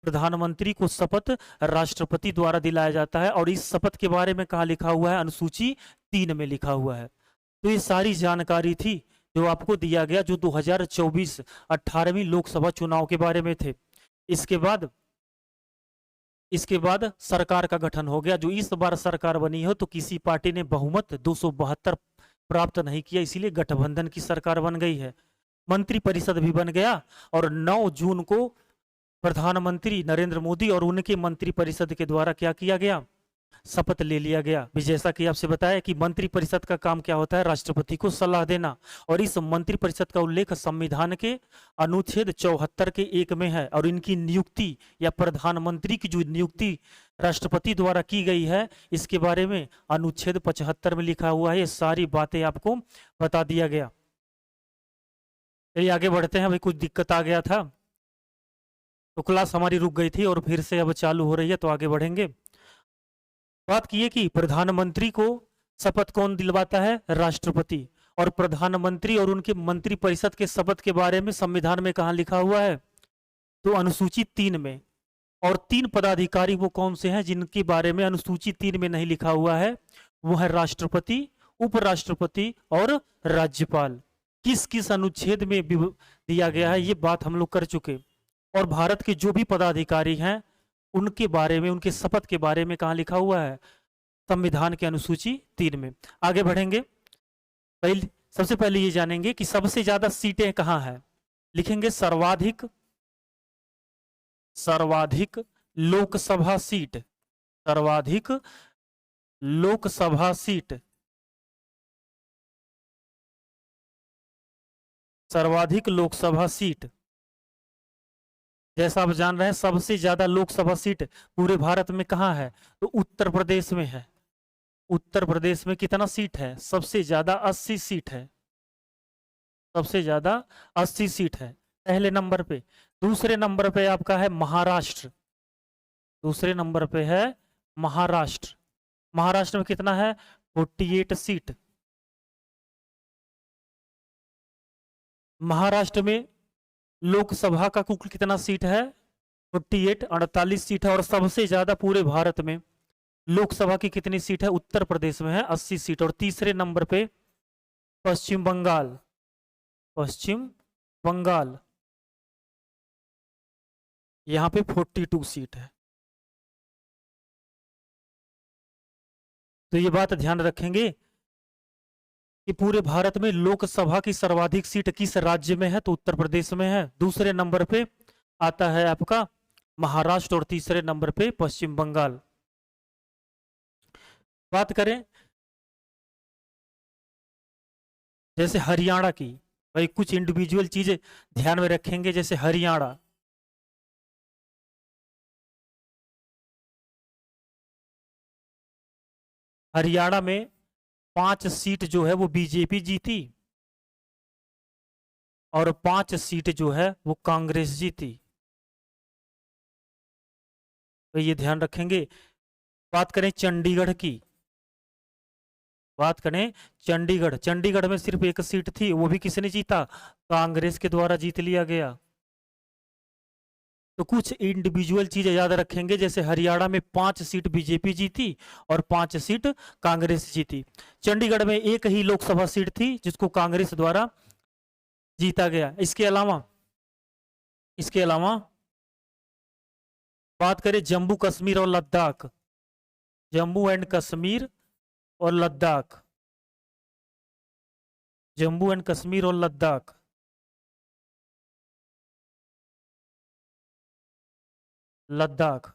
प्रधानमंत्री को शपथ राष्ट्रपति द्वारा दिलाया जाता है, और इस शपथ के बारे में कहाँ लिखा हुआ है, अनुसूची 3 में लिखा हुआ है। तो ये सारी जानकारी थी जो आपको दिया गया, जो 2024 18वीं लोकसभा चुनाव के बारे में थे। इसके बाद सरकार का गठन हो गया। जो इस बार सरकार बनी हो तो किसी पार्टी ने बहुमत 272 प्राप्त नहीं किया, इसीलिए गठबंधन की सरकार बन गई है। मंत्री परिषद भी बन गया, और 9 जून को प्रधानमंत्री नरेंद्र मोदी और उनके मंत्री परिषद के द्वारा क्या किया गया, शपथ ले लिया गया। जैसा कि आपसे बताया कि मंत्री परिषद का काम क्या होता है, राष्ट्रपति को सलाह देना, और इस मंत्री परिषद का उल्लेख संविधान के अनुच्छेद 74 के 1 में है। और इनकी नियुक्ति या प्रधानमंत्री की जो नियुक्ति राष्ट्रपति द्वारा की गई है, इसके बारे में अनुच्छेद 75 में लिखा हुआ है। ये सारी बातें आपको बता दिया गया। चलिए आगे बढ़ते हैं। भाई कुछ दिक्कत आ गया था तो क्लास हमारी रुक गई थी और फिर से अब चालू हो रही है, तो आगे बढ़ेंगे। बात की है कि प्रधानमंत्री को शपथ कौन दिलवाता है, राष्ट्रपति। और प्रधानमंत्री और उनके मंत्री परिषद के शपथ के बारे में संविधान में कहाँ लिखा हुआ है, तो अनुसूची 3 में। और 3 पदाधिकारी वो कौन से हैं जिनके बारे में अनुसूची 3 में नहीं लिखा हुआ है, वो है राष्ट्रपति, उपराष्ट्रपति और राज्यपाल। किस किस अनुच्छेद में दिया गया है ये बात हम लोग कर चुके। और भारत के जो भी पदाधिकारी हैं उनके बारे में, उनके शपथ के बारे में कहाँ लिखा हुआ है, संविधान के अनुसूची 3 में। आगे बढ़ेंगे। सबसे पहले ये जानेंगे कि सबसे ज्यादा सीटें कहाँ हैं। लिखेंगे सर्वाधिक लोकसभा सीट, सर्वाधिक लोकसभा सीट, सर्वाधिक लोकसभा सीट। जैसा आप जान रहे हैं सबसे ज्यादा लोकसभा सीट पूरे भारत में कहाँ है, तो उत्तर प्रदेश में है। उत्तर प्रदेश में कितना सीट है, सबसे ज्यादा 80 सीट है, सबसे ज्यादा 80 सीट है पहले नंबर पे। दूसरे नंबर पे आपका है महाराष्ट्र, दूसरे नंबर पे है महाराष्ट्र। महाराष्ट्र में कितना है, 48 सीट। महाराष्ट्र में लोकसभा का कुल कितना सीट है, 48 48 सीट है। और सबसे ज्यादा पूरे भारत में लोकसभा की कितनी सीट है? उत्तर प्रदेश में है 80 सीट। और तीसरे नंबर पे पश्चिम बंगाल, पश्चिम बंगाल, यहां पे 42 सीट है। तो ये बात ध्यान रखेंगे कि पूरे भारत में लोकसभा की सर्वाधिक सीट किस राज्य में है? तो उत्तर प्रदेश में है। दूसरे नंबर पे आता है आपका महाराष्ट्र और तीसरे नंबर पे पश्चिम बंगाल। बात करें जैसे हरियाणा की, भाई कुछ इंडिविजुअल चीजें ध्यान में रखेंगे। जैसे हरियाणा, हरियाणा में 5 सीट जो है वो बीजेपी जीती और 5 सीट जो है वो कांग्रेस जीती। तो ये ध्यान रखेंगे। बात करें चंडीगढ़ की, बात करें चंडीगढ़, चंडीगढ़ में सिर्फ एक सीट थी, वो भी किसने जीता? कांग्रेस के द्वारा जीत लिया गया। तो कुछ इंडिविजुअल चीजें याद रखेंगे। जैसे हरियाणा में 5 सीट बीजेपी जीती और 5 सीट कांग्रेस जीती। चंडीगढ़ में एक ही लोकसभा सीट थी जिसको कांग्रेस द्वारा जीता गया। इसके अलावा बात करें जम्मू कश्मीर और लद्दाख, जम्मू एंड कश्मीर और लद्दाख, जम्मू एंड कश्मीर और लद्दाख, लद्दाख,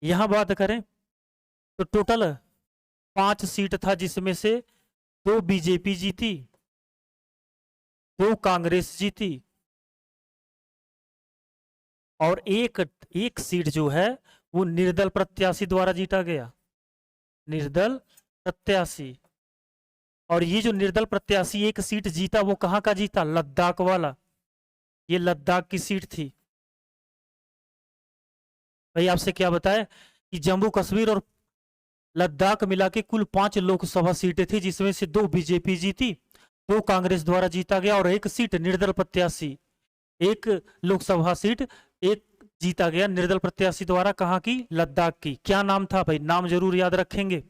यहां बात करें तो टोटल 5 सीट था, जिसमें से 2 बीजेपी जीती, 2 कांग्रेस जीती और एक सीट जो है वो निर्दल प्रत्याशी द्वारा जीता गया, निर्दल प्रत्याशी। और ये जो निर्दल प्रत्याशी एक सीट जीता वो कहां का जीता? लद्दाख वाला, ये लद्दाख की सीट थी। भाई आपसे क्या बताया कि जम्मू कश्मीर और लद्दाख मिला के कुल 5 लोकसभा सीटें थी, जिसमें से 2 बीजेपी जीती, 2 कांग्रेस द्वारा जीता गया और एक सीट निर्दल प्रत्याशी, एक लोकसभा सीट एक जीता गया निर्दल प्रत्याशी द्वारा। कहां की? लद्दाख की। क्या नाम था भाई? नाम जरूर याद रखेंगे,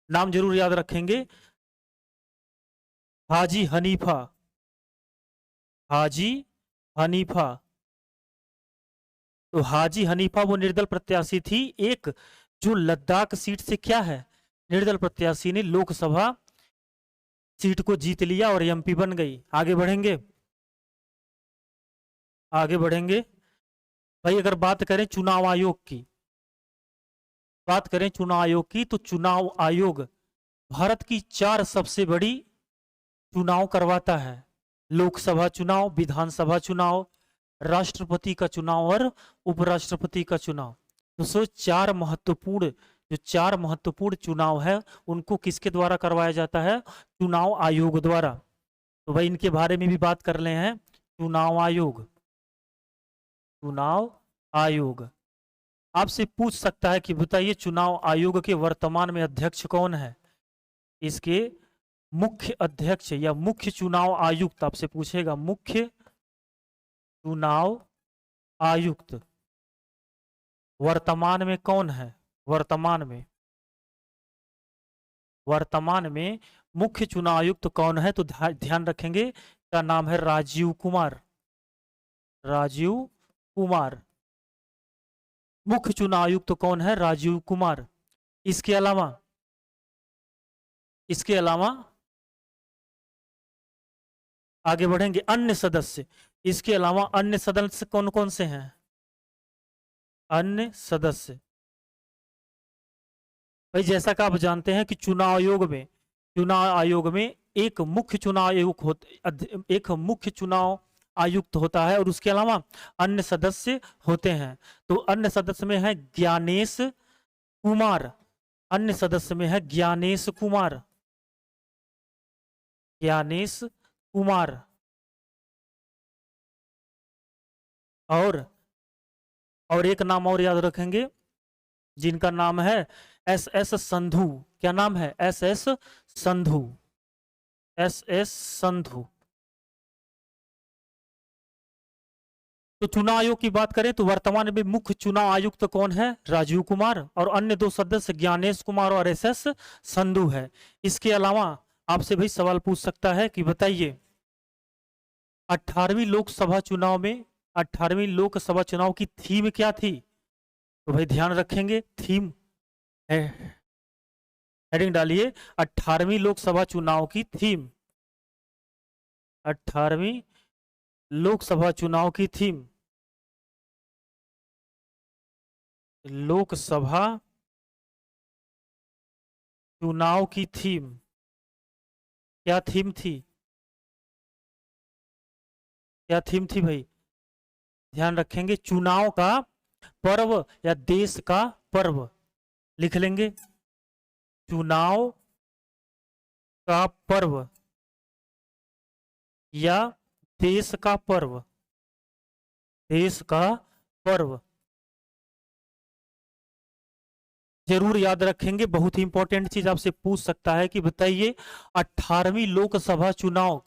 नाम जरूर याद रखेंगे। हाजी हनीफा, हाजी हनीफा। तो हाजी हनीफा वो निर्दल प्रत्याशी थी, एक जो लद्दाख सीट से क्या है, निर्दल प्रत्याशी ने लोकसभा सीट को जीत लिया और एमपी बन गई। आगे बढ़ेंगे, आगे बढ़ेंगे। भाई अगर बात करें चुनाव आयोग की, बात करें चुनाव आयोग की, तो चुनाव आयोग भारत की 4 सबसे बड़ी चुनाव करवाता है। लोकसभा चुनाव, विधानसभा चुनाव, राष्ट्रपति का चुनाव और उपराष्ट्रपति का चुनाव। दोस्तों 4 महत्वपूर्ण, जो 4 महत्वपूर्ण चुनाव है उनको किसके द्वारा करवाया जाता है? चुनाव आयोग द्वारा। तो भाई इनके बारे में भी बात कर रहे हैं। चुनाव आयोग, चुनाव आयोग आपसे पूछ सकता है कि बताइए चुनाव आयोग के वर्तमान में अध्यक्ष कौन है? इसके मुख्य अध्यक्ष या मुख्य चुनाव आयुक्त आपसे पूछेगा, मुख्य चुनाव आयुक्त वर्तमान में कौन है? वर्तमान में मुख्य चुनाव आयुक्त कौन है? तो ध्यान रखेंगे का नाम है राजीव कुमार, राजीव कुमार। मुख्य चुनाव आयुक्त कौन है? राजीव कुमार। इसके अलावा आगे बढ़ेंगे अन्य सदस्य। इसके अलावा अन्य सदस्य कौन कौन से हैं? अन्य सदस्य भाई जैसा कि आप जानते हैं कि चुनाव आयोग में एक मुख्य चुनाव आयुक्त एक मुख्य चुनाव आयुक्त होता है और उसके अलावा अन्य सदस्य होते हैं। तो अन्य सदस्य में है ज्ञानेश कुमार, अन्य सदस्य में है ज्ञानेश कुमार, ज्ञानेश कुमार। और एक नाम और याद रखेंगे जिनका नाम है एस एस संधू। क्या नाम है? S S Sandhu, S S Sandhu. तो चुनाव आयोग की बात करें तो वर्तमान में मुख्य चुनाव आयुक्त कौन है? राजीव कुमार। और अन्य 2 सदस्य ज्ञानेश कुमार और एस संधू है। इसके अलावा आपसे भी सवाल पूछ सकता है कि बताइए 18वीं लोकसभा चुनाव में 18वीं लोकसभा चुनाव की थीम क्या थी? तो भाई ध्यान रखेंगे, थीम है, हेडिंग डालिए 18वीं लोकसभा चुनाव की थीम। 18वीं लोकसभा चुनाव की थीम, लोकसभा चुनाव की थीम क्या थीम थी? क्या थीम थी भाई? ध्यान रखेंगे, चुनाव का पर्व या देश का पर्व लिख लेंगे। चुनाव का पर्व या देश का पर्व, देश का पर्व जरूर याद रखेंगे। बहुत ही इंपॉर्टेंट चीज आपसे पूछ सकता है कि बताइए 18वीं लोकसभा चुनाव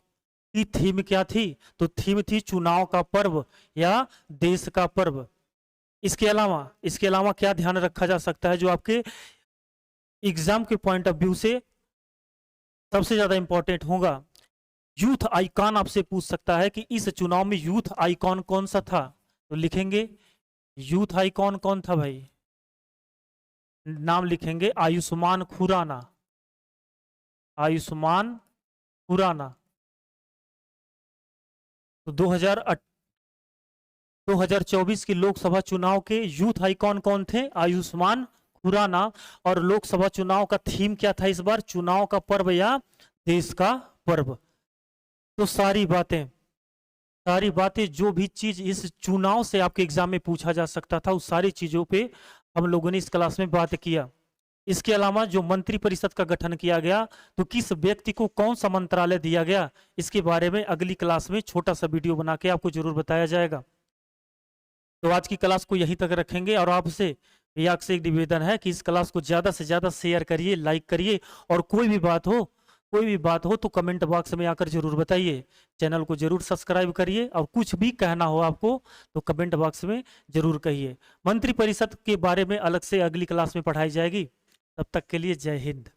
की थीम क्या थी? तो थीम थी चुनाव का पर्व या देश का पर्व। इसके अलावा क्या ध्यान रखा जा सकता है जो आपके एग्जाम के पॉइंट ऑफ व्यू से सबसे ज्यादा इंपॉर्टेंट होगा? यूथ आइकॉन आपसे पूछ सकता है कि इस चुनाव में यूथ आइकॉन कौन सा था? तो लिखेंगे यूथ आइकॉन कौन था भाई? नाम लिखेंगे आयुष्मान खुराना। आयुष्मान खुराना। तो 2024 की लोकसभा चुनाव के यूथ आइकॉन कौन थे? आयुष्मान खुराना। और लोकसभा चुनाव का थीम क्या था इस बार? चुनाव का पर्व या देश का पर्व। तो सारी बातें जो भी चीज इस चुनाव से आपके एग्जाम में पूछा जा सकता था उस सारी चीजों पे हम लोगों ने इस क्लास में बात किया। इसके अलावा जो मंत्री परिषद का गठन किया गया तो किस व्यक्ति को कौन सा मंत्रालय दिया गया, इसके बारे में अगली क्लास में छोटा सा वीडियो बना के आपको जरूर बताया जाएगा। तो आज की क्लास को यहीं तक रखेंगे और आपसे एक निवेदन है कि इस क्लास को ज्यादा से ज्यादा शेयर करिए, लाइक करिए और कोई भी बात हो तो कमेंट बॉक्स में आकर जरूर बताइए। चैनल को जरूर सब्सक्राइब करिए और कुछ भी कहना हो आपको तो कमेंट बॉक्स में जरूर कहिए। मंत्री परिषद के बारे में अलग से अगली क्लास में पढ़ाई जाएगी। तब तक के लिए जय हिंद।